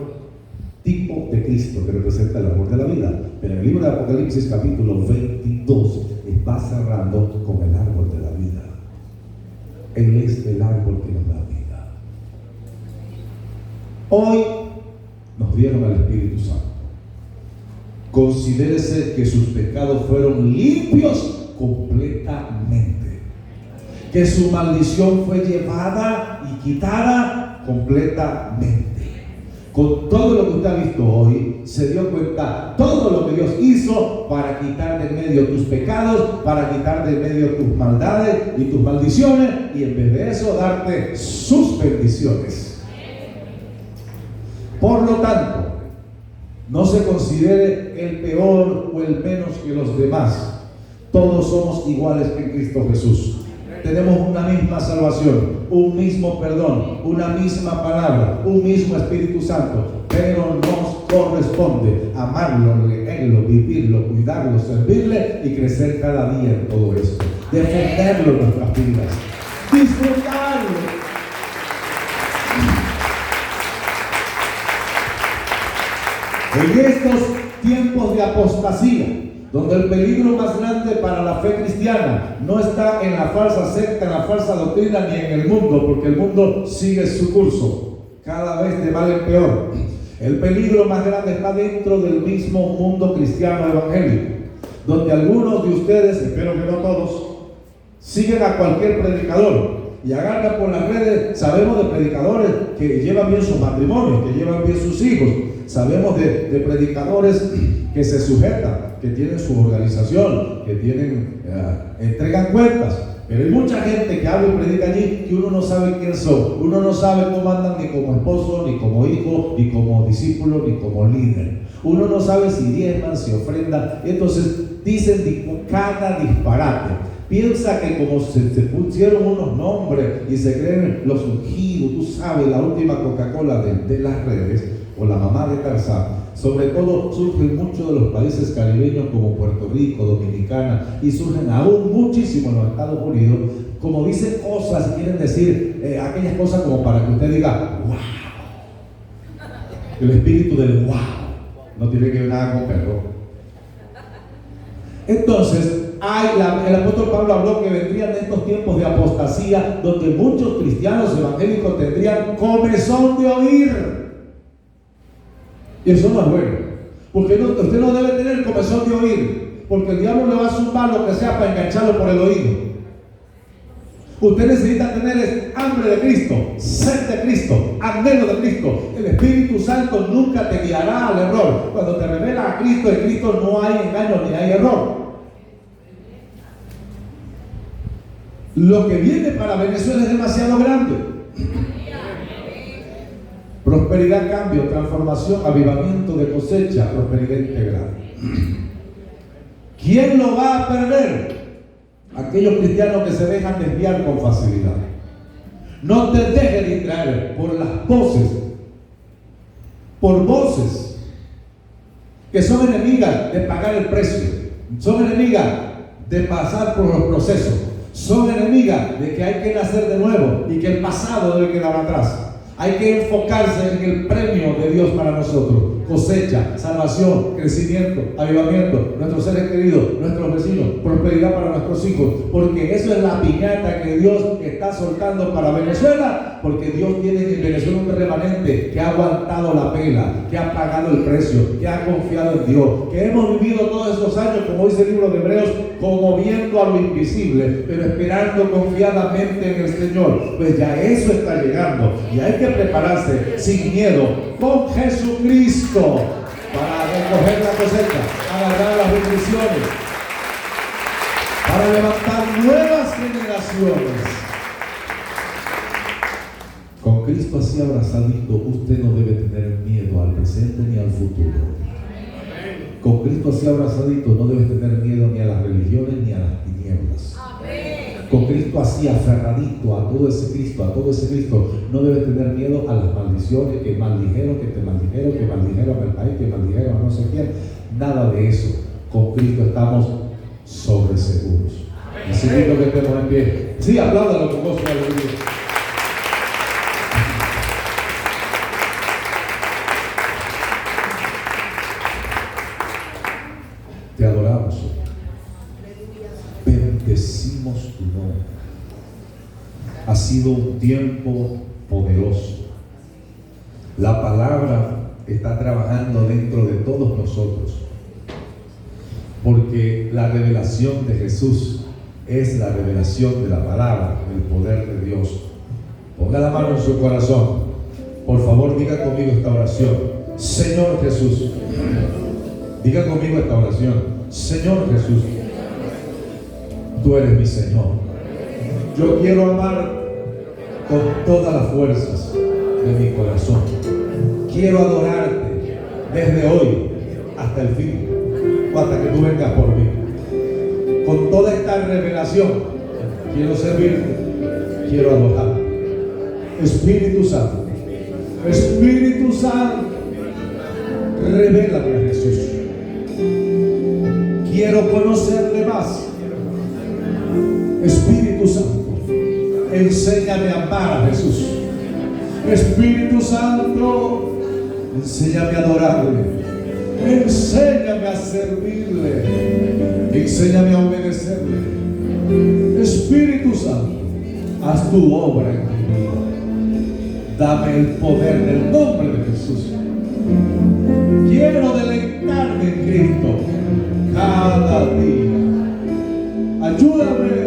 tipo de Cristo que representa el árbol de la vida. Pero en el libro de Apocalipsis capítulo 22 va cerrando con el árbol de la vida. Él es el árbol que nos da vida. Hoy nos dieron al Espíritu Santo. Considérese que sus pecados fueron limpios completamente, que su maldición fue llevada y quitada completamente. con todo lo que usted ha visto hoy, se dio cuenta todo lo que Dios hizo para quitar de medio tus pecados, para quitar de medio tus maldades y tus maldiciones, y en vez de eso darte sus bendiciones. Por lo tanto, no se considere el peor o el menos que los demás. Todos somos iguales en Cristo Jesús. Tenemos una misma salvación, un mismo perdón, una misma palabra, un mismo Espíritu Santo, pero nos corresponde amarlo, leerlo, vivirlo, cuidarlo, servirle y crecer cada día en todo esto. Defenderlo en nuestras vidas, disfrutarlo. En estos tiempos de apostasía, donde el peligro más grande para la fe cristiana no está en la falsa secta, en la falsa doctrina, ni en el mundo, porque el mundo sigue su curso, cada vez de mal en peor. El peligro más grande está dentro del mismo mundo cristiano evangélico, donde algunos de ustedes, espero que no todos, siguen a cualquier predicador y agarran por las redes. Sabemos de predicadores que llevan bien sus matrimonios, que llevan bien sus hijos. Sabemos de predicadores que se sujetan, que tienen su organización, que tienen, entregan cuentas. Pero hay mucha gente que habla y predica allí que uno no sabe quién son. Uno no sabe cómo andan ni como esposo, ni como hijo, ni como discípulo, ni como líder. Uno no sabe si diezman, si ofrendan. Entonces dicen cada disparate. Piensa que como se pusieron unos nombres y se creen los ungidos, tú sabes, la última Coca-Cola de las redes, o la mamá de Tarzán. Sobre todo surgen muchos de los países caribeños como Puerto Rico, Dominicana, y surgen aún muchísimo en los Estados Unidos, como dicen cosas, quieren decir aquellas cosas como para que usted diga wow. El espíritu del wow no tiene que ver nada con perro. Entonces el apóstol Pablo habló que vendrían estos tiempos de apostasía, donde muchos cristianos evangélicos tendrían comezón de oír. Y eso no es bueno, porque usted no debe tener comezón de oír, porque el diablo le va a zumbar lo que sea para engancharlo por el oído. Usted necesita tener hambre de Cristo, sed de Cristo, anhelo de Cristo. El Espíritu Santo nunca te guiará al error. Cuando te revela a Cristo, en Cristo no hay engaño ni hay error. Lo que viene para Venezuela es demasiado grande. Prosperidad, cambio, transformación, avivamiento de cosecha, prosperidad integral. ¿Quién lo va a perder? Aquellos cristianos que se dejan desviar con facilidad. No te dejes distraer por las voces, que son enemigas de pagar el precio, son enemigas de pasar por los procesos, son enemigas de que hay que nacer de nuevo y que el pasado debe quedar atrás. Hay que enfocarse en el premio de Dios para nosotros: cosecha, salvación, crecimiento, avivamiento, nuestros seres queridos, nuestros vecinos, prosperidad para nuestros hijos, porque eso es la piñata que Dios está soltando para Venezuela, porque Dios tiene en Venezuela un remanente que ha aguantado la pela, que ha pagado el precio, que ha confiado en Dios, que hemos vivido todos estos años, como dice el libro de Hebreos, como viendo a lo invisible, pero esperando confiadamente en el Señor. Pues ya eso está llegando y hay que prepararse sin miedo con Jesucristo para recoger la cosecha, agarrar las bendiciones, para levantar nuevas generaciones. Con Cristo así abrazadito, usted no debe tener miedo al presente ni al futuro. Con Cristo así abrazadito no debe tener miedo ni a las religiones ni a las tinieblas. Con Cristo así aferradito a todo ese Cristo, no debes tener miedo a las maldiciones, que maldijeron, que te maldijeron, que maldijeron al país, que maldijeron a no sé quién. Nada de eso. Con Cristo estamos sobreseguros. Necesito que estemos en pie. Sí, apláudalo con gozo y alegría. Te adoramos, bendecimos tu nombre. Ha sido un tiempo poderoso. La palabra está trabajando dentro de todos nosotros, porque la revelación de Jesús es la revelación de la palabra, el poder de Dios. Ponga la mano en su corazón. Por favor, diga conmigo esta oración. Señor Jesús. Diga conmigo esta oración. Señor Jesús, tú eres mi Señor. Yo quiero amar con todas las fuerzas de mi corazón. Quiero adorarte desde hoy hasta el fin, o hasta que tú vengas por mí. Con toda esta revelación, quiero servirte, quiero adorarte. Espíritu Santo, Espíritu Santo, revélame a Jesús. Quiero conocerle más. Espíritu Santo, enséñame a amar a Jesús. Espíritu Santo, enséñame a adorarle. Enséñame a servirle. Enséñame a obedecerle. Espíritu Santo, haz tu obra en mi vida. Dame el poder del nombre de Jesús. Quiero deleitarme en Cristo cada día. Ayúdame